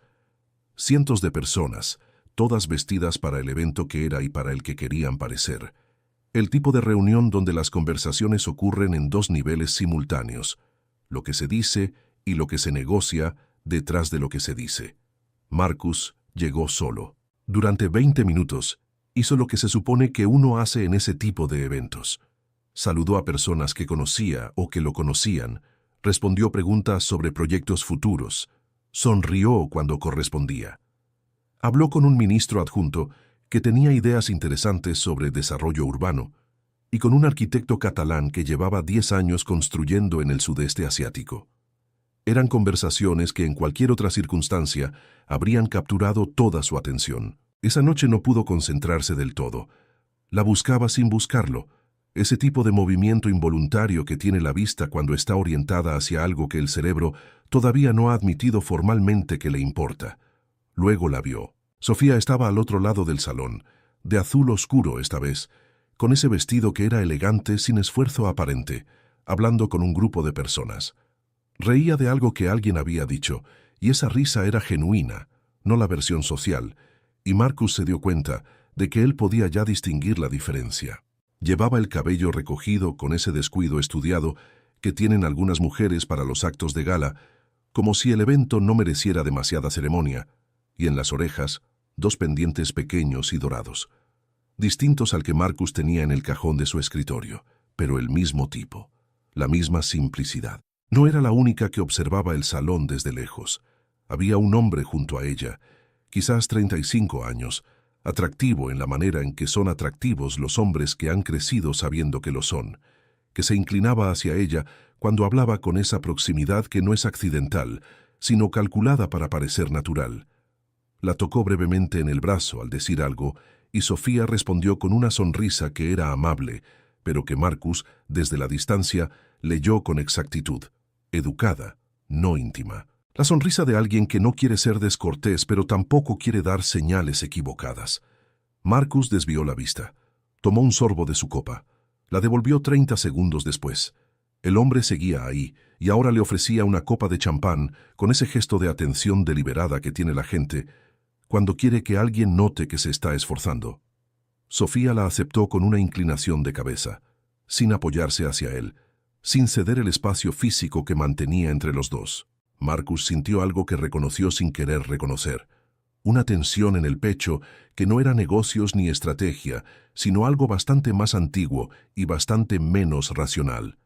Cientos de personas, todas vestidas para el evento que era y para el que querían parecer. El tipo de reunión donde las conversaciones ocurren en dos niveles simultáneos, lo que se dice y lo que se negocia detrás de lo que se dice. Marcus llegó solo. Durante 20 minutos, hizo lo que se supone que uno hace en ese tipo de eventos. Saludó a personas que conocía o que lo conocían, respondió preguntas sobre proyectos futuros, sonrió cuando correspondía. Habló con un ministro adjunto que tenía ideas interesantes sobre desarrollo urbano y con un arquitecto catalán que llevaba 10 años construyendo en el sudeste asiático. Eran conversaciones que en cualquier otra circunstancia habrían capturado toda su atención. Esa noche no pudo concentrarse del todo. La buscaba sin buscarlo, ese tipo de movimiento involuntario que tiene la vista cuando está orientada hacia algo que el cerebro todavía no ha admitido formalmente que le importa. Luego la vio. Sofía estaba al otro lado del salón, de azul oscuro esta vez, con ese vestido que era elegante sin esfuerzo aparente, hablando con un grupo de personas. Reía de algo que alguien había dicho, y esa risa era genuina, no la versión social, y Marcus se dio cuenta de que él podía ya distinguir la diferencia. Llevaba el cabello recogido con ese descuido estudiado que tienen algunas mujeres para los actos de gala, como si el evento no mereciera demasiada ceremonia, y en las orejas, 2 pendientes pequeños y dorados, distintos al que Marcus tenía en el cajón de su escritorio, pero el mismo tipo, la misma simplicidad. No era la única que observaba el salón desde lejos. Había un hombre junto a ella, quizás 35 años, atractivo en la manera en que son atractivos los hombres que han crecido sabiendo que lo son, que se inclinaba hacia ella cuando hablaba con esa proximidad que no es accidental, sino calculada para parecer natural. La tocó brevemente en el brazo al decir algo, y Sofía respondió con una sonrisa que era amable, pero que Marcus, desde la distancia, Leyó con exactitud. Educada, no íntima. La sonrisa de alguien que no quiere ser descortés, pero tampoco quiere dar señales equivocadas. Marcus desvió la vista. Tomó un sorbo de su copa. La devolvió 30 segundos después. El hombre seguía ahí, y ahora le ofrecía una copa de champán con ese gesto de atención deliberada que tiene la gente cuando quiere que alguien note que se está esforzando. Sofía la aceptó con una inclinación de cabeza, sin apoyarse hacia él, sin ceder el espacio físico que mantenía entre los dos. Marcus sintió algo que reconoció sin querer reconocer. Una tensión en el pecho que no era negocios ni estrategia, sino algo bastante más antiguo y bastante menos racional.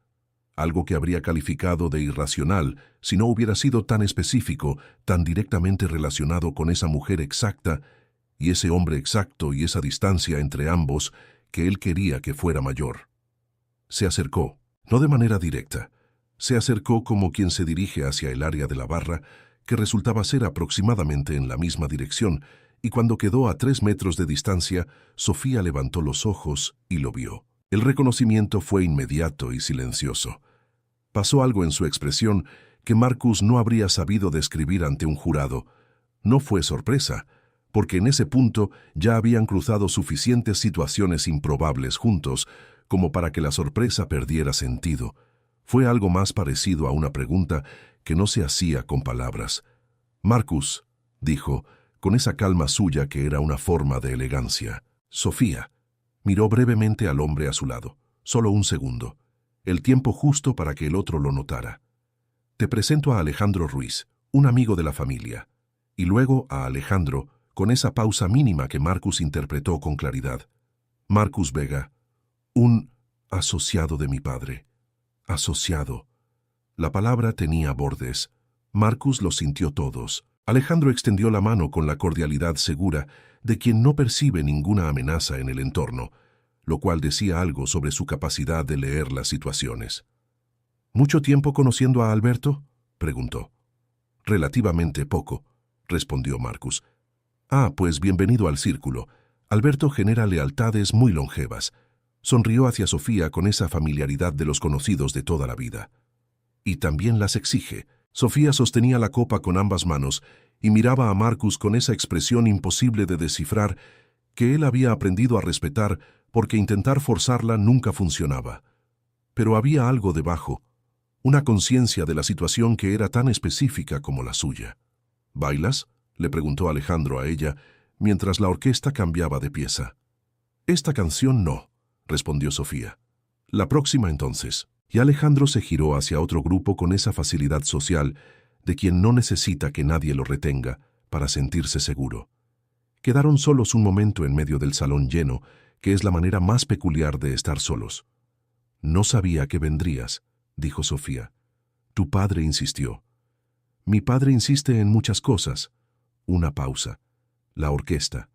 Algo que habría calificado de irracional si no hubiera sido tan específico, tan directamente relacionado con esa mujer exacta y ese hombre exacto y esa distancia entre ambos que él quería que fuera mayor. Se acercó, no de manera directa. Se acercó como quien se dirige hacia el área de la barra, que resultaba ser aproximadamente en la misma dirección, y cuando quedó a 3 metros de distancia, Sofía levantó los ojos y lo vio. El reconocimiento fue inmediato y silencioso. Pasó algo en su expresión que Marcus no habría sabido describir ante un jurado. No fue sorpresa, porque en ese punto ya habían cruzado suficientes situaciones improbables juntos como para que la sorpresa perdiera sentido. Fue algo más parecido a una pregunta que no se hacía con palabras. «Marcus», dijo, con esa calma suya que era una forma de elegancia. Sofía miró brevemente al hombre a su lado. Solo un segundo. El tiempo justo para que el otro lo notara. «Te presento a Alejandro Ruiz, un amigo de la familia». Y luego a Alejandro, con esa pausa mínima que Marcus interpretó con claridad. «Marcus Vega, un asociado de mi padre». Asociado. La palabra tenía bordes. Marcus los sintió todos. Alejandro extendió la mano con la cordialidad segura de quien no percibe ninguna amenaza en el entorno, lo cual decía algo sobre su capacidad de leer las situaciones. «¿Mucho tiempo conociendo a Alberto?», preguntó. «Relativamente poco», respondió Marcus. «Ah, pues bienvenido al círculo. Alberto genera lealtades muy longevas». Sonrió hacia Sofía con esa familiaridad de los conocidos de toda la vida. «Y también las exige». Sofía sostenía la copa con ambas manos y miraba a Marcus con esa expresión imposible de descifrar que él había aprendido a respetar porque intentar forzarla nunca funcionaba. Pero había algo debajo, una conciencia de la situación que era tan específica como la suya. «¿Bailas?», le preguntó Alejandro a ella mientras la orquesta cambiaba de pieza. «Esta canción no», respondió Sofía. «La próxima entonces». Y Alejandro se giró hacia otro grupo con esa facilidad social de quien no necesita que nadie lo retenga para sentirse seguro. Quedaron solos un momento en medio del salón lleno, que es la manera más peculiar de estar solos. «No sabía que vendrías», dijo Sofía. «Tu padre insistió». «Mi padre insiste en muchas cosas». Una pausa. La orquesta.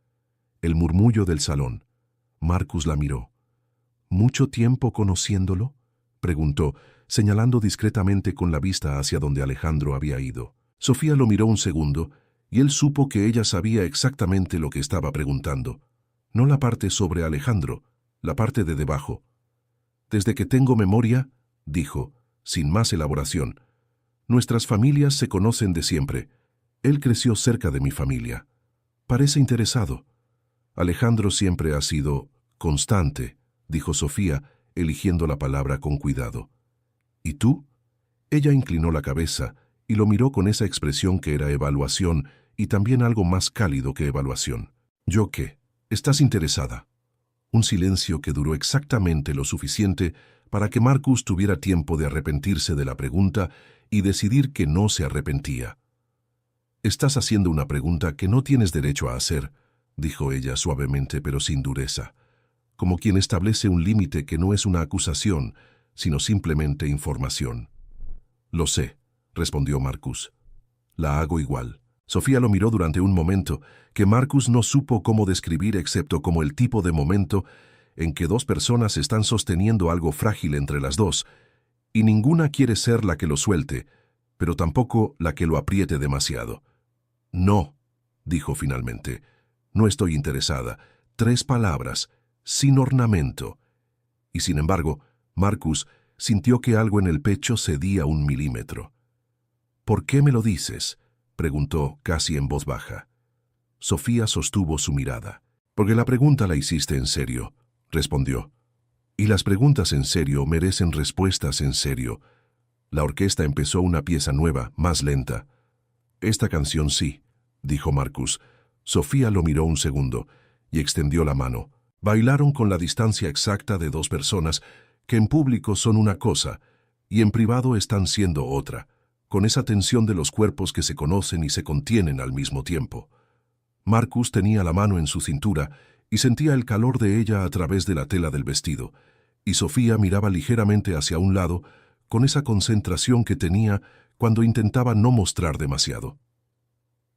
El murmullo del salón. Marcus la miró. «¿Mucho tiempo conociéndolo?», preguntó, señalando discretamente con la vista hacia donde Alejandro había ido. Sofía lo miró un segundo, y él supo que ella sabía exactamente lo que estaba preguntando. No la parte sobre Alejandro, la parte de debajo. «Desde que tengo memoria», dijo, sin más elaboración, «nuestras familias se conocen de siempre. Él creció cerca de mi familia. Parece interesado». «Alejandro siempre ha sido constante», dijo Sofía, eligiendo la palabra con cuidado. «¿Y tú?». Ella inclinó la cabeza y lo miró con esa expresión que era evaluación y también algo más cálido que evaluación. «¿Yo qué? ¿Estás interesada?». Un silencio que duró exactamente lo suficiente para que Marcus tuviera tiempo de arrepentirse de la pregunta y decidir que no se arrepentía. «Estás haciendo una pregunta que no tienes derecho a hacer», dijo ella suavemente pero sin dureza, como quien establece un límite que no es una acusación, sino simplemente información. «Lo sé», respondió Marcus. «La hago igual». Sofía lo miró durante un momento que Marcus no supo cómo describir excepto como el tipo de momento en que dos personas están sosteniendo algo frágil entre las dos, y ninguna quiere ser la que lo suelte, pero tampoco la que lo apriete demasiado. «No», dijo finalmente. «No estoy interesada». 3 palabras, sin ornamento. Y sin embargo, Marcus, sintió que algo en el pecho cedía 1 milímetro. «¿Por qué me lo dices?», preguntó casi en voz baja. Sofía sostuvo su mirada. «Porque la pregunta la hiciste en serio», respondió. «Y las preguntas en serio merecen respuestas en serio». La orquesta empezó una pieza nueva, más lenta. «Esta canción sí», dijo Marcus. Sofía lo miró un segundo y extendió la mano. Bailaron con la distancia exacta de 2 personas que en público son una cosa y en privado están siendo otra, con esa tensión de los cuerpos que se conocen y se contienen al mismo tiempo. Marcus tenía la mano en su cintura y sentía el calor de ella a través de la tela del vestido, y Sofía miraba ligeramente hacia un lado con esa concentración que tenía cuando intentaba no mostrar demasiado.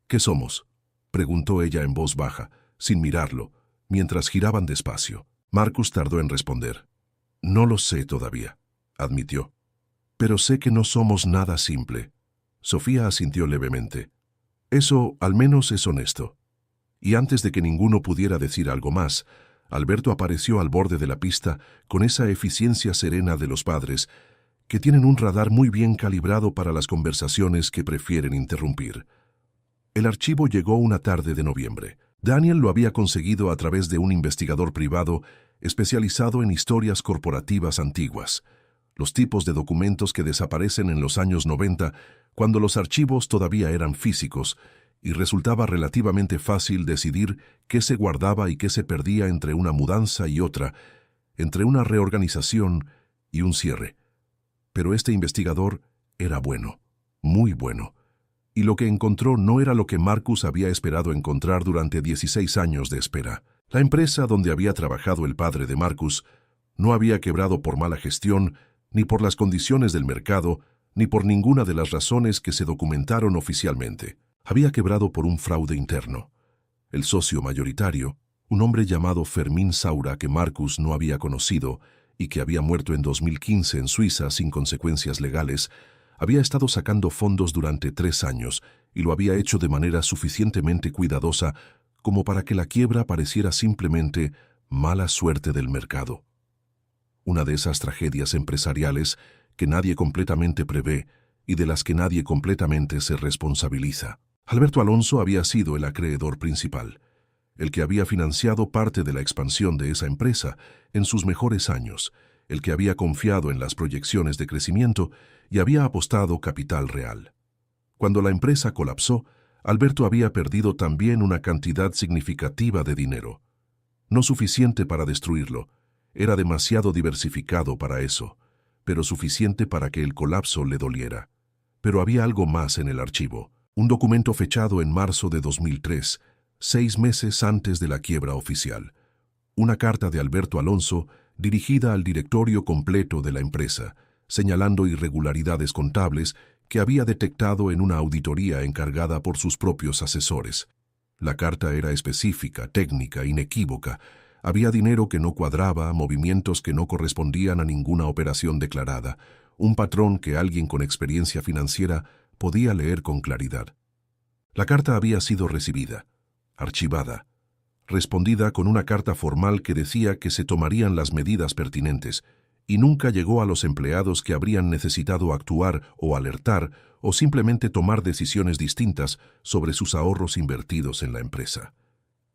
«¿Qué somos?», preguntó ella en voz baja, sin mirarlo, mientras giraban despacio. Marcus tardó en responder. «No lo sé todavía», admitió. «Pero sé que no somos nada simple». Sofía asintió levemente. «Eso, al menos, es honesto». Y antes de que ninguno pudiera decir algo más, Alberto apareció al borde de la pista con esa eficiencia serena de los padres que tienen un radar muy bien calibrado para las conversaciones que prefieren interrumpir. El archivo llegó una tarde de noviembre. Daniel lo había conseguido a través de un investigador privado especializado en historias corporativas antiguas, los tipos de documentos que desaparecen en los años 90 cuando los archivos todavía eran físicos y resultaba relativamente fácil decidir qué se guardaba y qué se perdía entre una mudanza y otra, entre una reorganización y un cierre. Pero este investigador era bueno, muy bueno, y lo que encontró no era lo que Marcus había esperado encontrar durante 16 años de espera. La empresa donde había trabajado el padre de Marcus no había quebrado por mala gestión, ni por las condiciones del mercado, ni por ninguna de las razones que se documentaron oficialmente. Había quebrado por un fraude interno. El socio mayoritario, un hombre llamado Fermín Saura que Marcus no había conocido y que había muerto en 2015 en Suiza sin consecuencias legales, había estado sacando fondos durante 3 años y lo había hecho de manera suficientemente cuidadosa como para que la quiebra pareciera simplemente mala suerte del mercado. Una de esas tragedias empresariales que nadie completamente prevé y de las que nadie completamente se responsabiliza. Alberto Alonso había sido el acreedor principal, el que había financiado parte de la expansión de esa empresa en sus mejores años, el que había confiado en las proyecciones de crecimiento y había apostado capital real. Cuando la empresa colapsó, Alberto había perdido también una cantidad significativa de dinero. No suficiente para destruirlo, era demasiado diversificado para eso, pero suficiente para que el colapso le doliera. Pero había algo más en el archivo. Un documento fechado en marzo de 2003, 6 meses antes de la quiebra oficial. Una carta de Alberto Alonso dirigida al directorio completo de la empresa, señalando irregularidades contables que había detectado en una auditoría encargada por sus propios asesores. La carta era específica, técnica, inequívoca. Había dinero que no cuadraba, movimientos que no correspondían a ninguna operación declarada, un patrón que alguien con experiencia financiera podía leer con claridad. La carta había sido recibida, archivada, respondida con una carta formal que decía que se tomarían las medidas pertinentes, y nunca llegó a los empleados que habrían necesitado actuar o alertar o simplemente tomar decisiones distintas sobre sus ahorros invertidos en la empresa.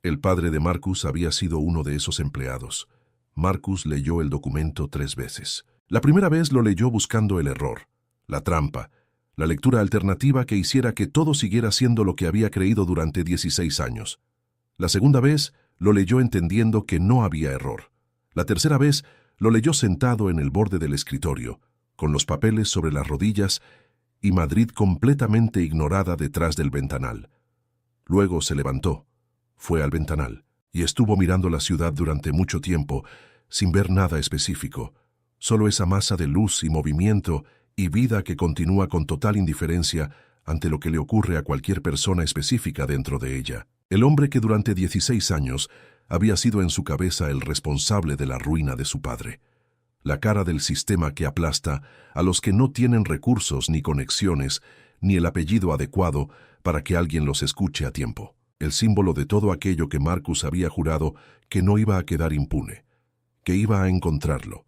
El padre de Marcus había sido uno de esos empleados. Marcus leyó el documento 3 veces. La primera vez lo leyó buscando el error, la trampa, la lectura alternativa que hiciera que todo siguiera siendo lo que había creído durante 16 años. La segunda vez lo leyó entendiendo que no había error. La tercera vez lo leyó sentado en el borde del escritorio, con los papeles sobre las rodillas y Madrid completamente ignorada detrás del ventanal. Luego se levantó, fue al ventanal y estuvo mirando la ciudad durante mucho tiempo sin ver nada específico, solo esa masa de luz y movimiento y vida que continúa con total indiferencia ante lo que le ocurre a cualquier persona específica dentro de ella. El hombre que durante 16 años había sido en su cabeza el responsable de la ruina de su padre. La cara del sistema que aplasta a los que no tienen recursos ni conexiones, ni el apellido adecuado para que alguien los escuche a tiempo. El símbolo de todo aquello que Marcus había jurado que no iba a quedar impune, que iba a encontrarlo.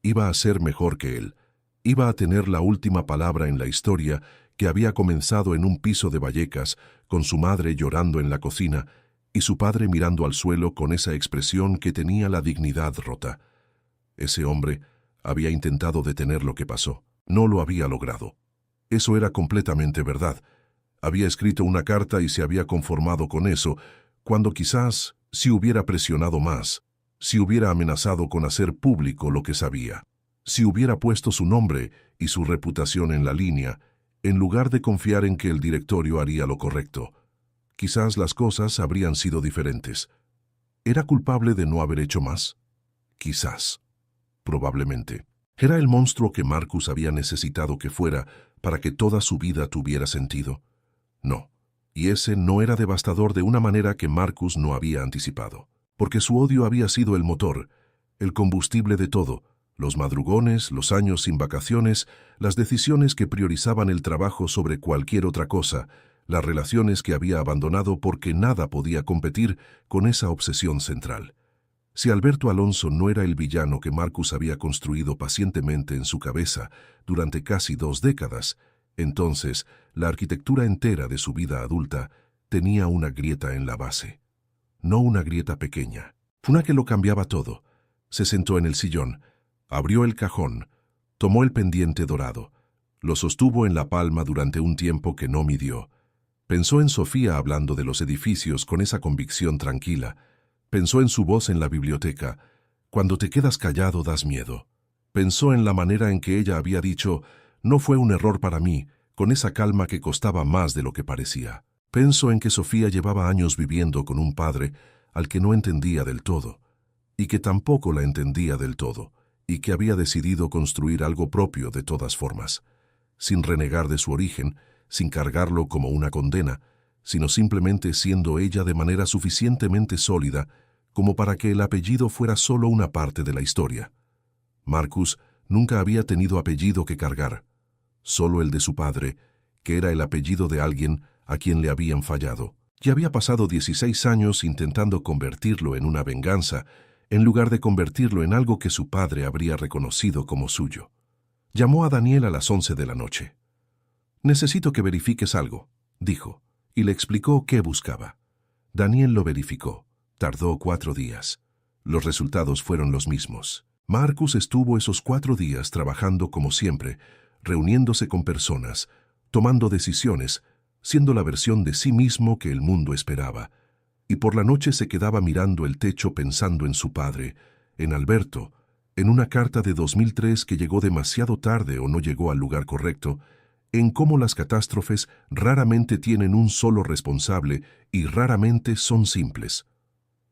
Iba a ser mejor que él. Iba a tener la última palabra en la historia que había comenzado en un piso de Vallecas, con su madre llorando en la cocina y su padre mirando al suelo con esa expresión que tenía la dignidad rota. Ese hombre había intentado detener lo que pasó. No lo había logrado. Eso era completamente verdad. Había escrito una carta y se había conformado con eso, cuando quizás, si hubiera presionado más, si hubiera amenazado con hacer público lo que sabía, si hubiera puesto su nombre y su reputación en la línea, en lugar de confiar en que el directorio haría lo correcto, quizás las cosas habrían sido diferentes. ¿Era culpable de no haber hecho más? Quizás. Probablemente. ¿Era el monstruo que Marcus había necesitado que fuera para que toda su vida tuviera sentido? No. Y ese no era devastador de una manera que Marcus no había anticipado. Porque su odio había sido el motor, el combustible de todo, los madrugones, los años sin vacaciones, las decisiones que priorizaban el trabajo sobre cualquier otra cosa, las relaciones que había abandonado porque nada podía competir con esa obsesión central. Si Alberto Alonso no era el villano que Marcus había construido pacientemente en su cabeza durante casi 2 décadas, entonces la arquitectura entera de su vida adulta tenía una grieta en la base. No una grieta pequeña, una que lo cambiaba todo. Se sentó en el sillón, abrió el cajón, tomó el pendiente dorado, lo sostuvo en la palma durante un tiempo que no midió. Pensó en Sofía hablando de los edificios con esa convicción tranquila. Pensó en su voz en la biblioteca. Cuando te quedas callado das miedo. Pensó en la manera en que ella había dicho, no fue un error para mí, con esa calma que costaba más de lo que parecía. Pensó en que Sofía llevaba años viviendo con un padre al que no entendía del todo, y que tampoco la entendía del todo, y que había decidido construir algo propio de todas formas, sin renegar de su origen, sin cargarlo como una condena, sino simplemente siendo ella de manera suficientemente sólida como para que el apellido fuera solo una parte de la historia. Marcus nunca había tenido apellido que cargar, solo el de su padre, que era el apellido de alguien a quien le habían fallado. Y había pasado 16 años intentando convertirlo en una venganza, en lugar de convertirlo en algo que su padre habría reconocido como suyo. Llamó a Daniel a las 11 de la noche. «Necesito que verifiques algo», dijo, y le explicó qué buscaba. Daniel lo verificó. Tardó 4 días. Los resultados fueron los mismos. Marcus estuvo esos 4 días trabajando como siempre, reuniéndose con personas, tomando decisiones, siendo la versión de sí mismo que el mundo esperaba. Y por la noche se quedaba mirando el techo pensando en su padre, en Alberto, en una carta de 2003 que llegó demasiado tarde o no llegó al lugar correcto, en cómo las catástrofes raramente tienen un solo responsable y raramente son simples,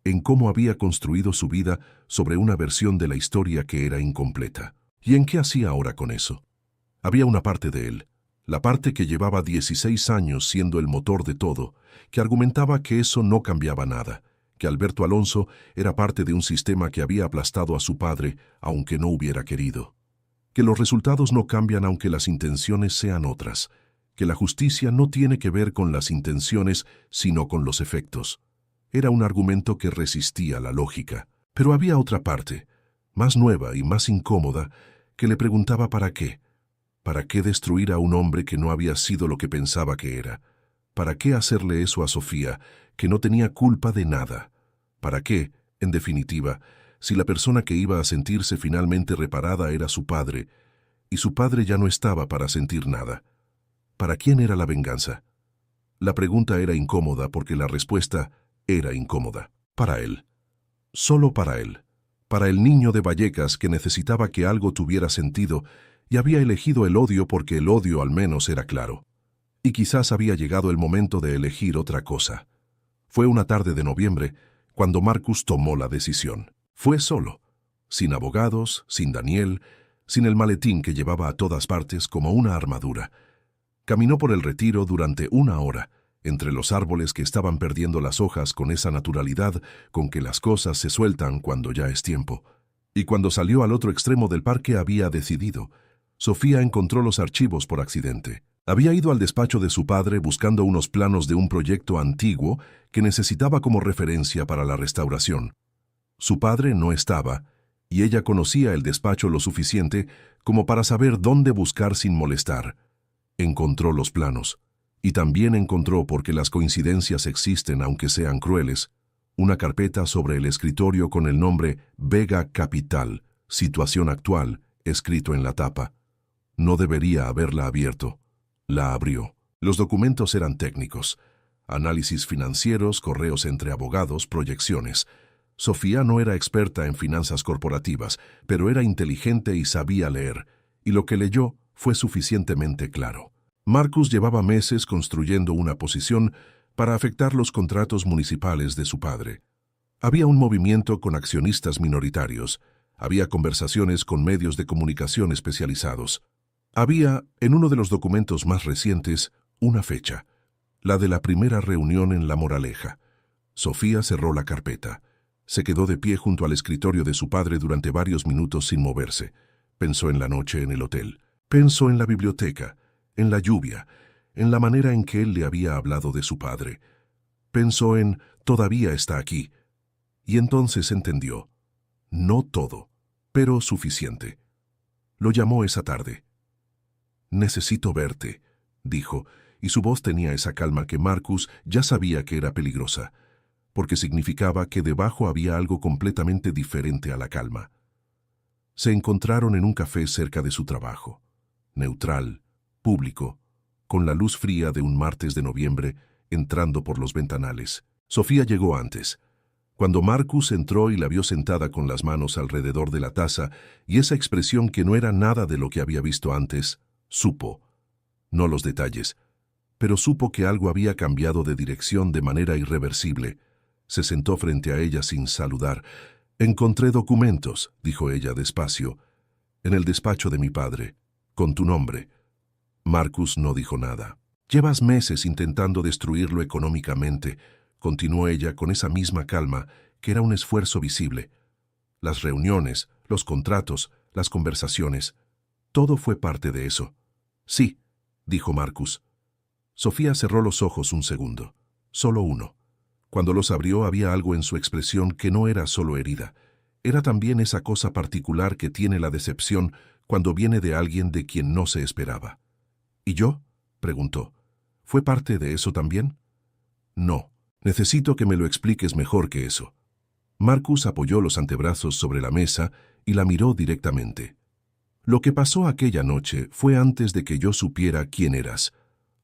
en cómo había construido su vida sobre una versión de la historia que era incompleta. ¿Y en qué hacía ahora con eso? Había una parte de él, la parte que llevaba 16 años siendo el motor de todo, que argumentaba que eso no cambiaba nada, que Alberto Alonso era parte de un sistema que había aplastado a su padre aunque no hubiera querido, que los resultados no cambian aunque las intenciones sean otras, que la justicia no tiene que ver con las intenciones sino con los efectos. Era un argumento que resistía la lógica, pero había otra parte, más nueva y más incómoda, que le preguntaba ¿para qué? ¿Para qué destruir a un hombre que no había sido lo que pensaba que era? ¿Para qué hacerle eso a Sofía, que no tenía culpa de nada? ¿Para qué, en definitiva, si la persona que iba a sentirse finalmente reparada era su padre, y su padre ya no estaba para sentir nada? ¿Para quién era la venganza? La pregunta era incómoda porque la respuesta era incómoda. Para él. Solo para él. Para el niño de Vallecas que necesitaba que algo tuviera sentido y había elegido el odio porque el odio al menos era claro. Y quizás había llegado el momento de elegir otra cosa. Fue una tarde de noviembre cuando Marcus tomó la decisión. Fue solo, sin abogados, sin Daniel, sin el maletín que llevaba a todas partes como una armadura. Caminó por el retiro durante 1 hora, entre los árboles que estaban perdiendo las hojas con esa naturalidad con que las cosas se sueltan cuando ya es tiempo. Y cuando salió al otro extremo del parque había decidido. Sofía encontró los archivos por accidente. Había ido al despacho de su padre buscando unos planos de un proyecto antiguo que necesitaba como referencia para la restauración. Su padre no estaba, y ella conocía el despacho lo suficiente como para saber dónde buscar sin molestar. Encontró los planos, y también encontró, porque las coincidencias existen aunque sean crueles, una carpeta sobre el escritorio con el nombre Vega Capital, situación actual, escrito en la tapa. No debería haberla abierto. La abrió. Los documentos eran técnicos. Análisis financieros, correos entre abogados, proyecciones. Sofía no era experta en finanzas corporativas, pero era inteligente y sabía leer, y lo que leyó fue suficientemente claro. Marcus llevaba meses construyendo una posición para afectar los contratos municipales de su padre. Había un movimiento con accionistas minoritarios. Había conversaciones con medios de comunicación especializados. Había, en uno de los documentos más recientes, una fecha, la de la primera reunión en La Moraleja. Sofía cerró la carpeta. Se quedó de pie junto al escritorio de su padre durante varios minutos sin moverse. Pensó en la noche en el hotel. Pensó en la biblioteca, en la lluvia, en la manera en que él le había hablado de su padre. Pensó en «todavía está aquí». Y entonces entendió. No todo, pero suficiente. Lo llamó esa tarde. «Necesito verte», dijo, y su voz tenía esa calma que Marcus ya sabía que era peligrosa, porque significaba que debajo había algo completamente diferente a la calma. Se encontraron en un café cerca de su trabajo. Neutral, público, con la luz fría de un martes de noviembre entrando por los ventanales. Sofía llegó antes. Cuando Marcus entró y la vio sentada con las manos alrededor de la taza y esa expresión que no era nada de lo que había visto antes, supo. No los detalles, pero supo que algo había cambiado de dirección de manera irreversible. Se sentó frente a ella sin saludar. «Encontré documentos», dijo ella despacio, «en el despacho de mi padre, con tu nombre». Marcus no dijo nada. «Llevas meses intentando destruirlo económicamente», continuó ella con esa misma calma, que era un esfuerzo visible. Las reuniones, los contratos, las conversaciones, todo fue parte de eso. «Sí», dijo Marcus. Sofía cerró los ojos un segundo, solo uno. Cuando los abrió había algo en su expresión que no era solo herida. Era también esa cosa particular que tiene la decepción cuando viene de alguien de quien no se esperaba. «¿Y yo?», preguntó. «¿Fue parte de eso también?». «No. Necesito que me lo expliques mejor que eso». Marcus apoyó los antebrazos sobre la mesa y la miró directamente. «Lo que pasó aquella noche fue antes de que yo supiera quién eras,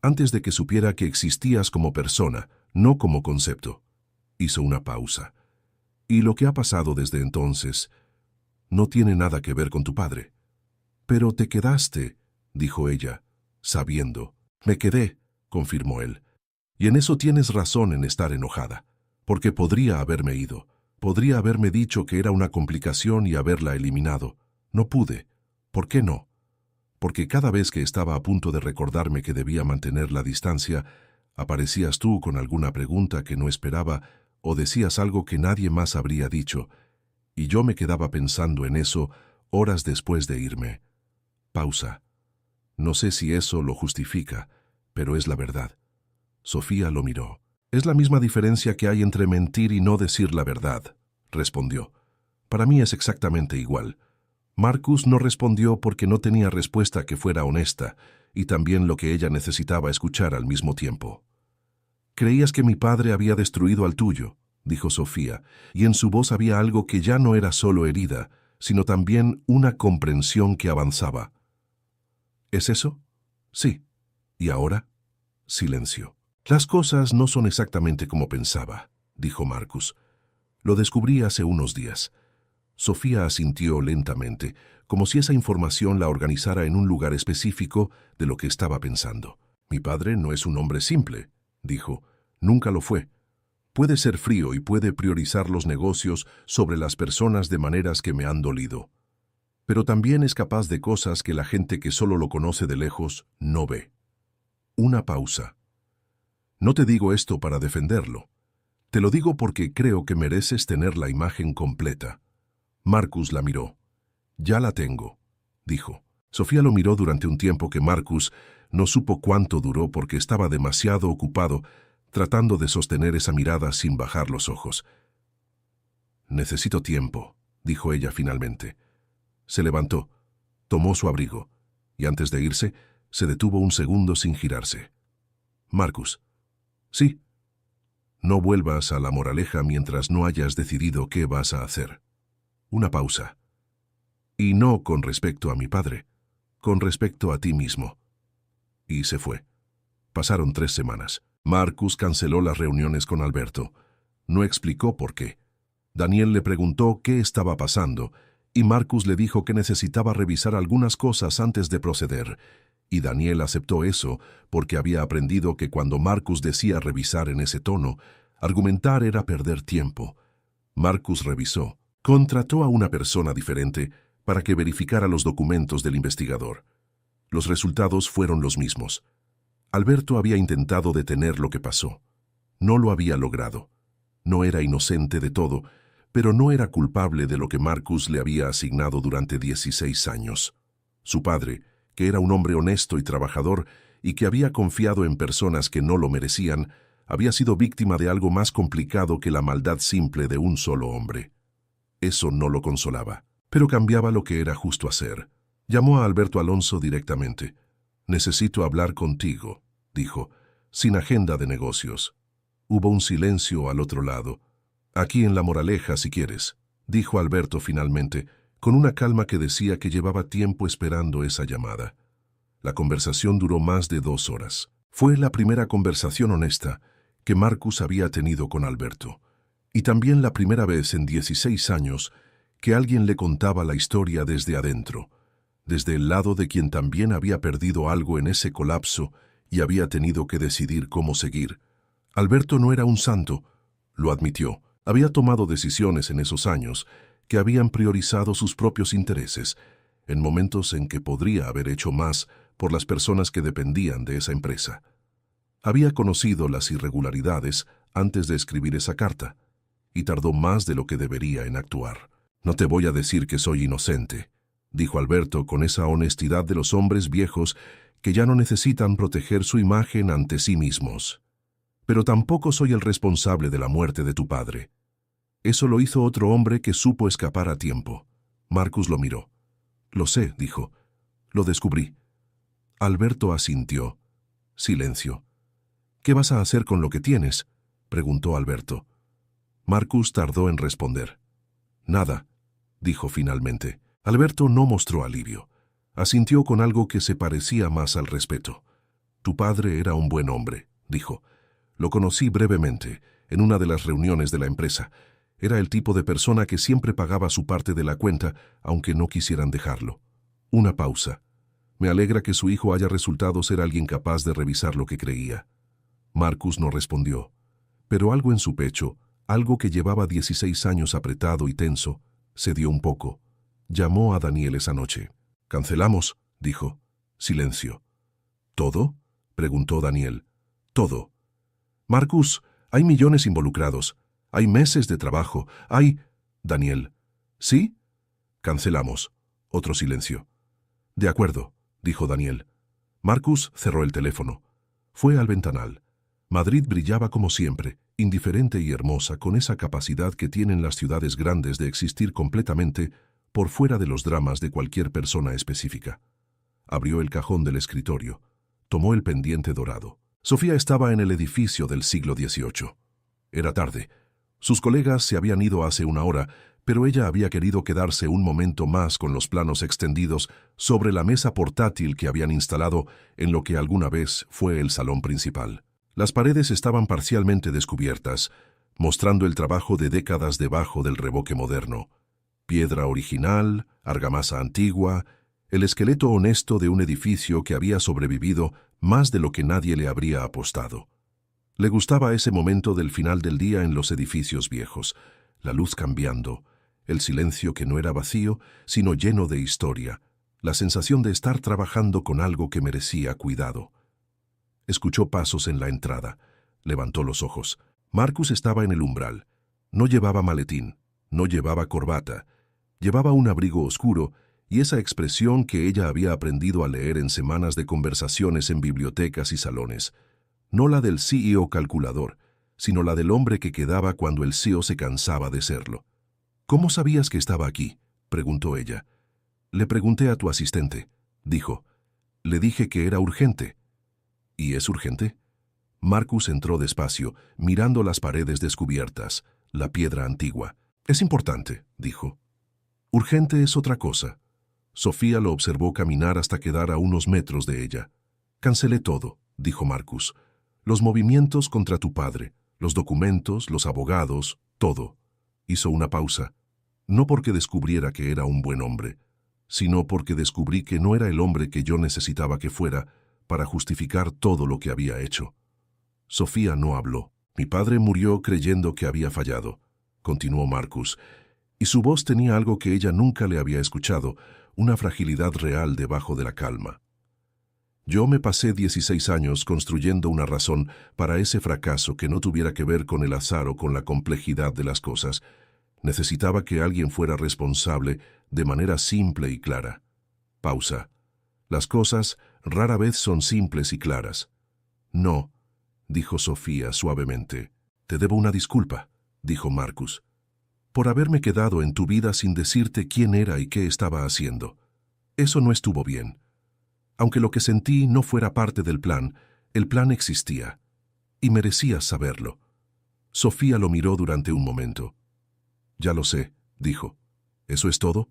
antes de que supiera que existías como persona, no como concepto». Hizo una pausa. «Y lo que ha pasado desde entonces no tiene nada que ver con tu padre». «Pero te quedaste», dijo ella, sabiendo. «Me quedé», confirmó él. «Y en eso tienes razón en estar enojada, porque podría haberme ido, podría haberme dicho que era una complicación y haberla eliminado. No pude. ¿Por qué no? Porque cada vez que estaba a punto de recordarme que debía mantener la distancia, aparecías tú con alguna pregunta que no esperaba o decías algo que nadie más habría dicho, y yo me quedaba pensando en eso horas después de irme». Pausa. «No sé si eso lo justifica, pero es la verdad». Sofía lo miró. «Es la misma diferencia que hay entre mentir y no decir la verdad», respondió. «Para mí es exactamente igual». Marcus no respondió porque no tenía respuesta que fuera honesta, y también lo que ella necesitaba escuchar al mismo tiempo. «Creías que mi padre había destruido al tuyo», dijo Sofía, y en su voz había algo que ya no era solo herida, sino también una comprensión que avanzaba. «¿Es eso?». «Sí». «¿Y ahora?». Silencio. «Las cosas no son exactamente como pensaba», dijo Marcus. «Lo descubrí hace unos días». Sofía asintió lentamente, como si esa información la organizara en un lugar específico de lo que estaba pensando. «Mi padre no es un hombre simple», dijo. «Nunca lo fue. Puede ser frío y puede priorizar los negocios sobre las personas de maneras que me han dolido. Pero también es capaz de cosas que la gente que solo lo conoce de lejos no ve». Una pausa. «No te digo esto para defenderlo. Te lo digo porque creo que mereces tener la imagen completa». Marcus la miró. «Ya la tengo», dijo. Sofía lo miró durante un tiempo que Marcus no supo cuánto duró porque estaba demasiado ocupado tratando de sostener esa mirada sin bajar los ojos. «Necesito tiempo», dijo ella finalmente. Se levantó, tomó su abrigo, y antes de irse, se detuvo un segundo sin girarse. Marcus. Sí. No vuelvas a La Moraleja mientras no hayas decidido qué vas a hacer. Una pausa. Y no con respecto a mi padre, con respecto a ti mismo. Y se fue. Pasaron 3 semanas. Marcus canceló las reuniones con Alberto. No explicó por qué. Daniel le preguntó qué estaba pasando, y Marcus le dijo que necesitaba revisar algunas cosas antes de proceder. Y Daniel aceptó eso porque había aprendido que cuando Marcus decía revisar en ese tono, argumentar era perder tiempo. Marcus revisó. Contrató a una persona diferente para que verificara los documentos del investigador. Los resultados fueron los mismos. Alberto había intentado detener lo que pasó. No lo había logrado. No era inocente de todo, pero no era culpable de lo que Marcus le había asignado durante 16 años. Su padre, que era un hombre honesto y trabajador y que había confiado en personas que no lo merecían, había sido víctima de algo más complicado que la maldad simple de un solo hombre. Eso no lo consolaba, pero cambiaba lo que era justo hacer. Llamó a Alberto Alonso directamente. «Necesito hablar contigo», dijo, sin agenda de negocios. Hubo un silencio al otro lado. «Aquí en La Moraleja, si quieres», dijo Alberto finalmente, con una calma que decía que llevaba tiempo esperando esa llamada. La conversación duró más de 2 horas. Fue la primera conversación honesta que Marcus había tenido con Alberto, y también la primera vez en 16 años que alguien le contaba la historia desde adentro, desde el lado de quien también había perdido algo en ese colapso y había tenido que decidir cómo seguir. Alberto no era un santo, lo admitió. Había tomado decisiones en esos años que habían priorizado sus propios intereses, en momentos en que podría haber hecho más por las personas que dependían de esa empresa. Había conocido las irregularidades antes de escribir esa carta, y tardó más de lo que debería en actuar. «No te voy a decir que soy inocente», dijo Alberto con esa honestidad de los hombres viejos que ya no necesitan proteger su imagen ante sí mismos. «Pero tampoco soy el responsable de la muerte de tu padre. Eso lo hizo otro hombre que supo escapar a tiempo». Marcus lo miró. «Lo sé», dijo. «Lo descubrí». Alberto asintió. Silencio. «¿Qué vas a hacer con lo que tienes?», preguntó Alberto. Marcus tardó en responder. «Nada», dijo finalmente. Alberto no mostró alivio. Asintió con algo que se parecía más al respeto. «Tu padre era un buen hombre», dijo. «Lo conocí brevemente, en una de las reuniones de la empresa. Era el tipo de persona que siempre pagaba su parte de la cuenta, aunque no quisieran dejarlo». Una pausa. «Me alegra que su hijo haya resultado ser alguien capaz de revisar lo que creía». Marcus no respondió, pero algo en su pecho, algo que llevaba 16 años apretado y tenso, cedió un poco. Llamó a Daniel esa noche. «Cancelamos», dijo. Silencio. «¿Todo?», preguntó Daniel. «Todo. Marcus, hay millones involucrados. Hay meses de trabajo. Hay...» Daniel. «¿Sí?» «Cancelamos». Otro silencio. «De acuerdo», dijo Daniel. Marcus cerró el teléfono. Fue al ventanal. Madrid brillaba como siempre, indiferente y hermosa, con esa capacidad que tienen las ciudades grandes de existir completamente por fuera de los dramas de cualquier persona específica. Abrió el cajón del escritorio. Tomó el pendiente dorado. Sofía estaba en el edificio del siglo XVIII. Era tarde. Sus colegas se habían ido hace 1 hora, pero ella había querido quedarse un momento más con los planos extendidos sobre la mesa portátil que habían instalado en lo que alguna vez fue el salón principal. Las paredes estaban parcialmente descubiertas, mostrando el trabajo de décadas debajo del revoque moderno. Piedra original, argamasa antigua, el esqueleto honesto de un edificio que había sobrevivido más de lo que nadie le habría apostado. Le gustaba ese momento del final del día en los edificios viejos, la luz cambiando, el silencio que no era vacío, sino lleno de historia, la sensación de estar trabajando con algo que merecía cuidado. Escuchó pasos en la entrada. Levantó los ojos. Marcus estaba en el umbral. No llevaba maletín, no llevaba corbata. Llevaba un abrigo oscuro y esa expresión que ella había aprendido a leer en semanas de conversaciones en bibliotecas y salones. No la del CEO calculador, sino la del hombre que quedaba cuando el CEO se cansaba de serlo. «¿Cómo sabías que estaba aquí?», preguntó ella. «Le pregunté a tu asistente», dijo. «Le dije que era urgente». «¿Y es urgente?». Marcus entró despacio, mirando las paredes descubiertas, la piedra antigua. «Es importante», dijo. «Urgente es otra cosa». Sofía lo observó caminar hasta quedar a unos metros de ella. «Cancelé todo», dijo Marcus. «Los movimientos contra tu padre, los documentos, los abogados, todo». Hizo una pausa. No porque descubriera que era un buen hombre, sino porque descubrí que no era el hombre que yo necesitaba que fuera para justificar todo lo que había hecho. Sofía no habló. «Mi padre murió creyendo que había fallado», continuó Marcus, y su voz tenía algo que ella nunca le había escuchado, una fragilidad real debajo de la calma. «Yo me pasé 16 años construyendo una razón para ese fracaso que no tuviera que ver con el azar o con la complejidad de las cosas. Necesitaba que alguien fuera responsable de manera simple y clara». Pausa. «Las cosas rara vez son simples y claras». «No», dijo Sofía suavemente. «Te debo una disculpa», dijo Marcus, «por haberme quedado en tu vida sin decirte quién era y qué estaba haciendo. Eso no estuvo bien. Aunque lo que sentí no fuera parte del plan, el plan existía, y merecías saberlo». Sofía lo miró durante un momento. «Ya lo sé», dijo. «¿Eso es todo?».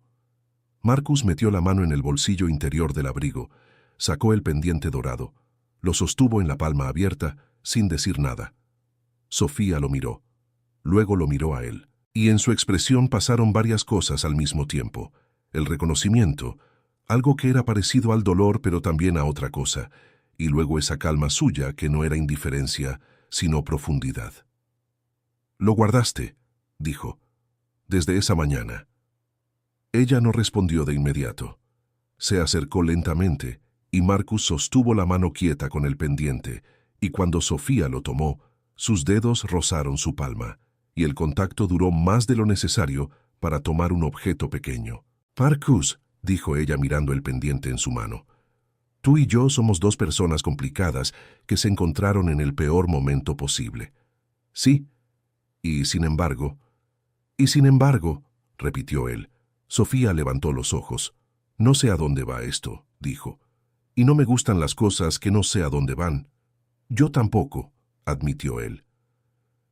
Marcus metió la mano en el bolsillo interior del abrigo, sacó el pendiente dorado, lo sostuvo en la palma abierta, sin decir nada. Sofía lo miró. Luego lo miró a él, y en su expresión pasaron varias cosas al mismo tiempo. El reconocimiento, algo que era parecido al dolor pero también a otra cosa, y luego esa calma suya que no era indiferencia, sino profundidad. «Lo guardaste», dijo, «desde esa mañana». Ella no respondió de inmediato. Se acercó lentamente, y Marcus sostuvo la mano quieta con el pendiente, y cuando Sofía lo tomó, sus dedos rozaron su palma, y el contacto duró más de lo necesario para tomar un objeto pequeño. «Marcus», dijo ella mirando el pendiente en su mano, «tú y yo somos dos personas complicadas que se encontraron en el peor momento posible». «Sí, y sin embargo», repitió él. Sofía levantó los ojos. «No sé a dónde va esto», dijo, «y no me gustan las cosas que no sé a dónde van». «Yo tampoco», admitió él.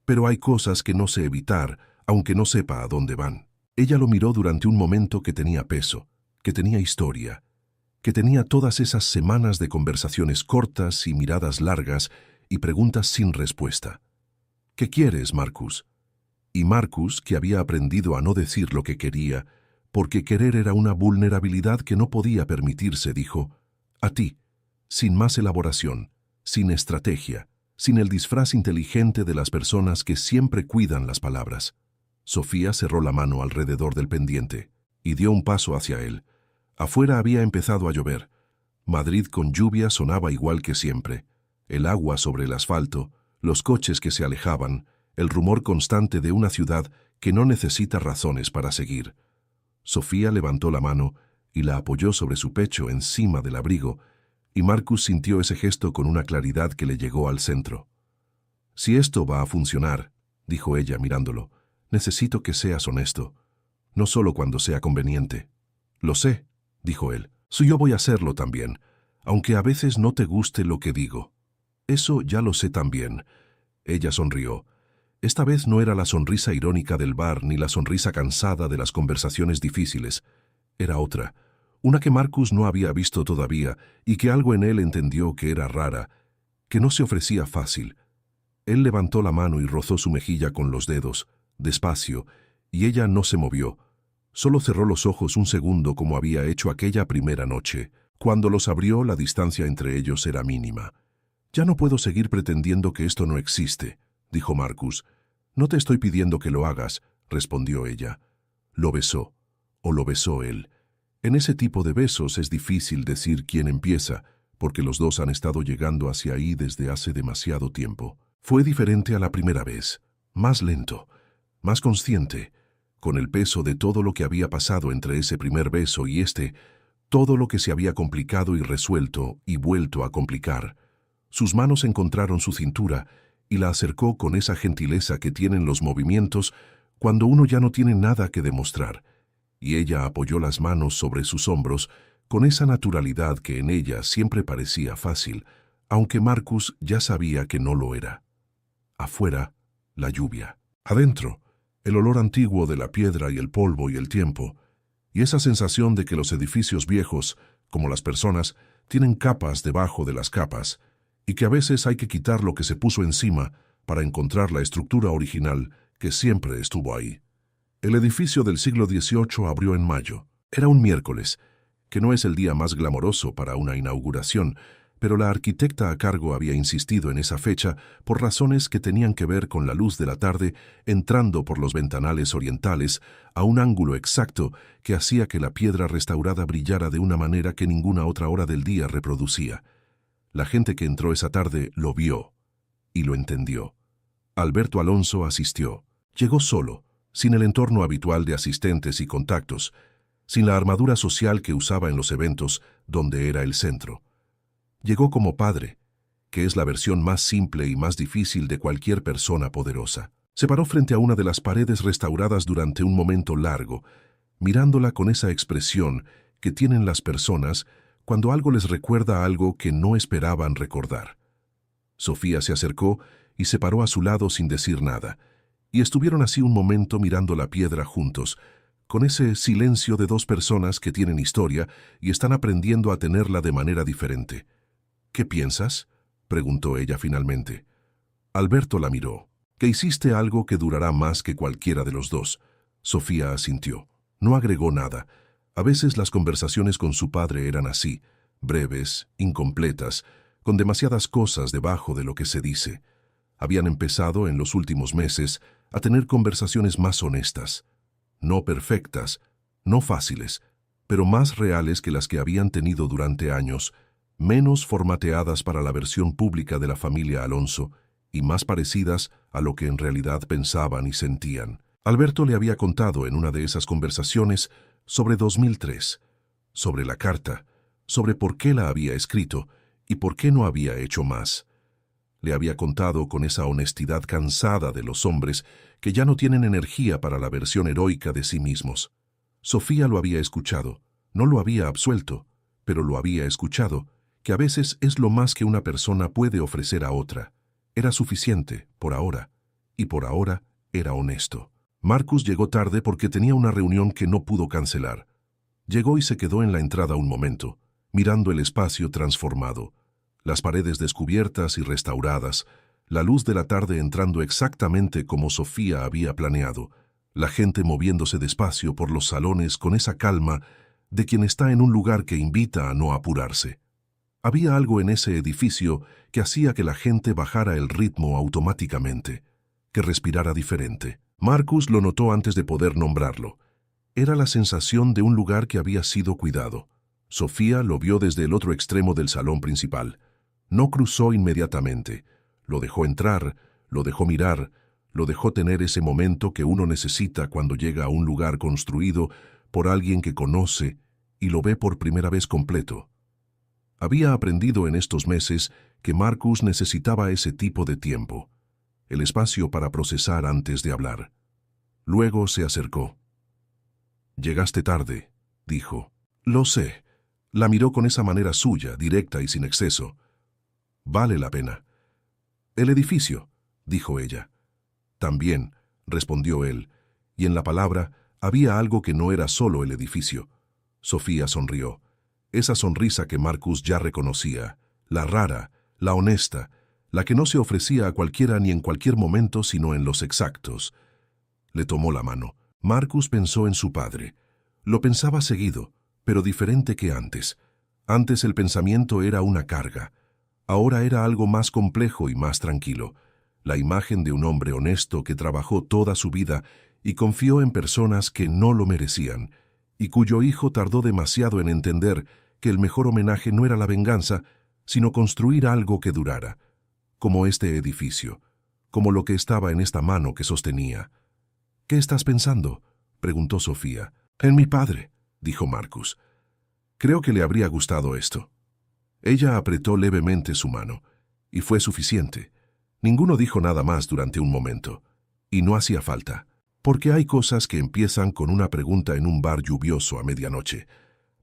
«Pero hay cosas que no sé evitar, aunque no sepa a dónde van». Ella lo miró durante un momento que tenía peso, que tenía historia, que tenía todas esas semanas de conversaciones cortas y miradas largas y preguntas sin respuesta. «¿Qué quieres, Marcus?». Y Marcus, que había aprendido a no decir lo que quería, porque querer era una vulnerabilidad que no podía permitirse, dijo, «A ti», sin más elaboración, sin estrategia, sin el disfraz inteligente de las personas que siempre cuidan las palabras. Sofía cerró la mano alrededor del pendiente y dio un paso hacia él. Afuera había empezado a llover. Madrid con lluvia sonaba igual que siempre. El agua sobre el asfalto, los coches que se alejaban, el rumor constante de una ciudad que no necesita razones para seguir. Sofía levantó la mano y la apoyó sobre su pecho encima del abrigo, y Marcus sintió ese gesto con una claridad que le llegó al centro. «Si esto va a funcionar», dijo ella mirándolo, «necesito que seas honesto, no solo cuando sea conveniente». «Lo sé», dijo él, «yo voy a hacerlo también, aunque a veces no te guste lo que digo». «Eso ya lo sé también». Ella sonrió. Esta vez no era la sonrisa irónica del bar ni la sonrisa cansada de las conversaciones difíciles. Era otra, una que Marcus no había visto todavía y que algo en él entendió que era rara, que no se ofrecía fácil. Él levantó la mano y rozó su mejilla con los dedos, despacio, y ella no se movió. Solo cerró los ojos un segundo como había hecho aquella primera noche. Cuando los abrió, la distancia entre ellos era mínima. «Ya no puedo seguir pretendiendo que esto no existe», dijo Marcus. «No te estoy pidiendo que lo hagas», respondió ella. Lo besó, o lo besó él. En ese tipo de besos es difícil decir quién empieza, porque los dos han estado llegando hacia ahí desde hace demasiado tiempo. Fue diferente a la primera vez, más lento, más consciente, con el peso de todo lo que había pasado entre ese primer beso y todo lo que se había complicado y resuelto y vuelto a complicar. Sus manos encontraron su cintura y la acercó con esa gentileza que tienen los movimientos cuando uno ya no tiene nada que demostrar, y ella apoyó las manos sobre sus hombros con esa naturalidad que en ella siempre parecía fácil, aunque Marcus ya sabía que no lo era. Afuera, la lluvia. Adentro, el olor antiguo de la piedra y el polvo y el tiempo, y esa sensación de que los edificios viejos, como las personas, tienen capas debajo de las capas, y que a veces hay que quitar lo que se puso encima para encontrar la estructura original que siempre estuvo ahí. El edificio del siglo XVIII abrió en mayo. Era un miércoles, que no es el día más glamoroso para una inauguración, pero la arquitecta a cargo había insistido en esa fecha por razones que tenían que ver con la luz de la tarde entrando por los ventanales orientales a un ángulo exacto que hacía que la piedra restaurada brillara de una manera que ninguna otra hora del día reproducía. La gente que entró esa tarde lo vio y lo entendió. Alberto Alonso asistió. Llegó solo, sin el entorno habitual de asistentes y contactos, sin la armadura social que usaba en los eventos donde era el centro. Llegó como padre, que es la versión más simple y más difícil de cualquier persona poderosa. Se paró frente a una de las paredes restauradas durante un momento largo, mirándola con esa expresión que tienen las personas cuando algo les recuerda algo que no esperaban recordar. Sofía se acercó y se paró a su lado sin decir nada, y estuvieron así un momento mirando la piedra juntos, con ese silencio de dos personas que tienen historia y están aprendiendo a tenerla de manera diferente. «¿Qué piensas?», preguntó ella finalmente. Alberto la miró. «Que hiciste algo que durará más que cualquiera de los dos». Sofía asintió. No agregó nada. A veces las conversaciones con su padre eran así, breves, incompletas, con demasiadas cosas debajo de lo que se dice. Habían empezado en los últimos meses a tener conversaciones más honestas. No perfectas, no fáciles, pero más reales que las que habían tenido durante años, menos formateadas para la versión pública de la familia Alonso y más parecidas a lo que en realidad pensaban y sentían. Alberto le había contado en una de esas conversaciones sobre 2003, sobre la carta, sobre por qué la había escrito y por qué no había hecho más. Le había contado con esa honestidad cansada de los hombres que ya no tienen energía para la versión heroica de sí mismos. Sofía lo había escuchado, no lo había absuelto, pero lo había escuchado, que a veces es lo más que una persona puede ofrecer a otra. Era suficiente, por ahora, y por ahora era honesto. Marcus llegó tarde porque tenía una reunión que no pudo cancelar. Llegó y se quedó en la entrada un momento, mirando el espacio transformado, las paredes descubiertas y restauradas, la luz de la tarde entrando exactamente como Sofía había planeado, la gente moviéndose despacio por los salones con esa calma de quien está en un lugar que invita a no apurarse. Había algo en ese edificio que hacía que la gente bajara el ritmo automáticamente, que respirara diferente. Marcus lo notó antes de poder nombrarlo. Era la sensación de un lugar que había sido cuidado. Sofía lo vio desde el otro extremo del salón principal. No cruzó inmediatamente. Lo dejó entrar, lo dejó mirar, lo dejó tener ese momento que uno necesita cuando llega a un lugar construido por alguien que conoce y lo ve por primera vez completo. Había aprendido en estos meses que Marcus necesitaba ese tipo de tiempo, el espacio para procesar antes de hablar. Luego se acercó. «Llegaste tarde», dijo. «Lo sé». La miró con esa manera suya, directa y sin exceso. «Vale la pena». «El edificio», dijo ella. «También», respondió él, y en la palabra había algo que no era solo el edificio. Sofía sonrió. Esa sonrisa que Marcus ya reconocía, la rara, la honesta, la que no se ofrecía a cualquiera ni en cualquier momento sino en los exactos. Le tomó la mano. Marcus pensó en su padre. Lo pensaba seguido, pero diferente que antes. Antes el pensamiento era una carga. Ahora era algo más complejo y más tranquilo. La imagen de un hombre honesto que trabajó toda su vida y confió en personas que no lo merecían, y cuyo hijo tardó demasiado en entender que el mejor homenaje no era la venganza, sino construir algo que durara, como este edificio, como lo que estaba en esta mano que sostenía. «¿Qué estás pensando?», preguntó Sofía. «En mi padre», dijo Marcus. «Creo que le habría gustado esto». Ella apretó levemente su mano, y fue suficiente. Ninguno dijo nada más durante un momento, y no hacía falta. Porque hay cosas que empiezan con una pregunta en un bar lluvioso a medianoche.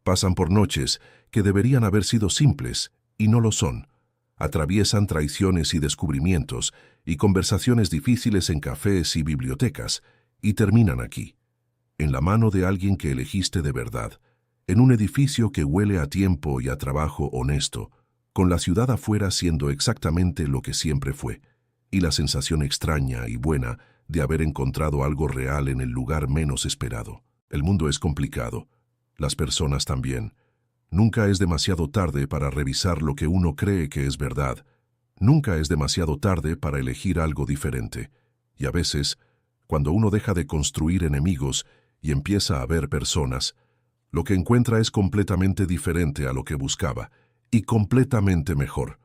Pasan por noches que deberían haber sido simples y no lo son. Atraviesan traiciones y descubrimientos y conversaciones difíciles en cafés y bibliotecas y terminan aquí, en la mano de alguien que elegiste de verdad, en un edificio que huele a tiempo y a trabajo honesto, con la ciudad afuera siendo exactamente lo que siempre fue, y la sensación extraña y buena de haber encontrado algo real en el lugar menos esperado. El mundo es complicado, las personas también. Nunca es demasiado tarde para revisar lo que uno cree que es verdad. Nunca es demasiado tarde para elegir algo diferente. Y a veces, cuando uno deja de construir enemigos y empieza a ver personas, lo que encuentra es completamente diferente a lo que buscaba, y completamente mejor.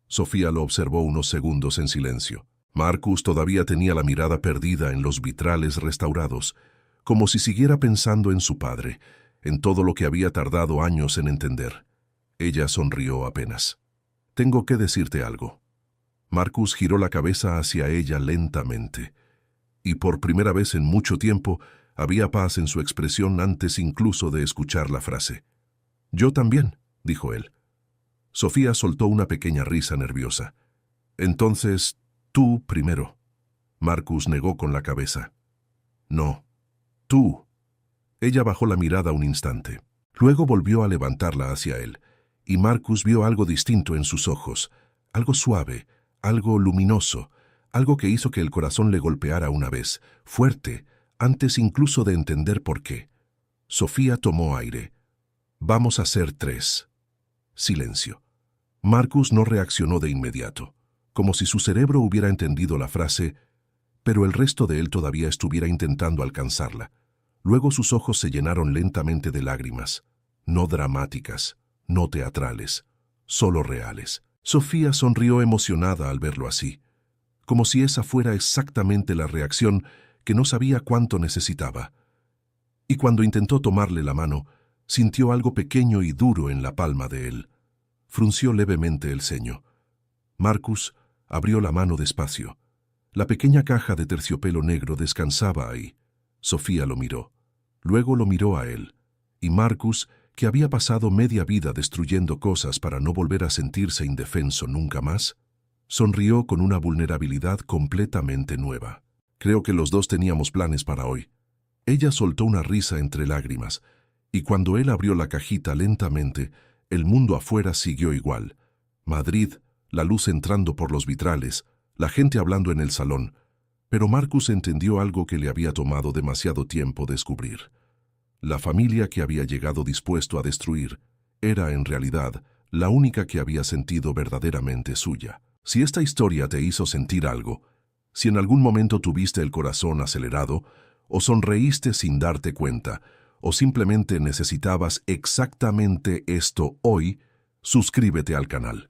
Sofía lo observó unos segundos en silencio. Marcus todavía tenía la mirada perdida en los vitrales restaurados, como si siguiera pensando en su padre, en todo lo que había tardado años en entender. Ella sonrió apenas. «Tengo que decirte algo». Marcus giró la cabeza hacia ella lentamente, y por primera vez en mucho tiempo había paz en su expresión antes incluso de escuchar la frase. «Yo también», dijo él. Sofía soltó una pequeña risa nerviosa. «Entonces, tú primero». Marcus negó con la cabeza. «No, tú». Ella bajó la mirada un instante. Luego volvió a levantarla hacia él, y Marcus vio algo distinto en sus ojos, algo suave, algo luminoso, algo que hizo que el corazón le golpeara una vez, fuerte, antes incluso de entender por qué. Sofía tomó aire. «Vamos a ser 3». Silencio. Marcus no reaccionó de inmediato, como si su cerebro hubiera entendido la frase, pero el resto de él todavía estuviera intentando alcanzarla. Luego sus ojos se llenaron lentamente de lágrimas, no dramáticas, no teatrales, solo reales. Sofía sonrió emocionada al verlo así, como si esa fuera exactamente la reacción que no sabía cuánto necesitaba. Y cuando intentó tomarle la mano, sintió algo pequeño y duro en la palma de él. Frunció levemente el ceño. Marcus abrió la mano despacio. La pequeña caja de terciopelo negro descansaba ahí. Sofía lo miró. Luego lo miró a él. Y Marcus, que había pasado media vida destruyendo cosas para no volver a sentirse indefenso nunca más, sonrió con una vulnerabilidad completamente nueva. «Creo que los dos teníamos planes para hoy». Ella soltó una risa entre lágrimas, y cuando él abrió la cajita lentamente, el mundo afuera siguió igual. Madrid, la luz entrando por los vitrales, la gente hablando en el salón. Pero Marcus entendió algo que le había tomado demasiado tiempo descubrir. La familia que había llegado dispuesto a destruir era, en realidad, la única que había sentido verdaderamente suya. Si esta historia te hizo sentir algo, si en algún momento tuviste el corazón acelerado, o sonreíste sin darte cuenta, o simplemente necesitabas exactamente esto hoy, suscríbete al canal,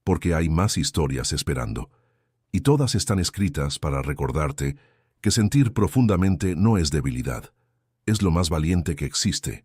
porque hay más historias esperando. Y todas están escritas para recordarte que sentir profundamente no es debilidad, es lo más valiente que existe.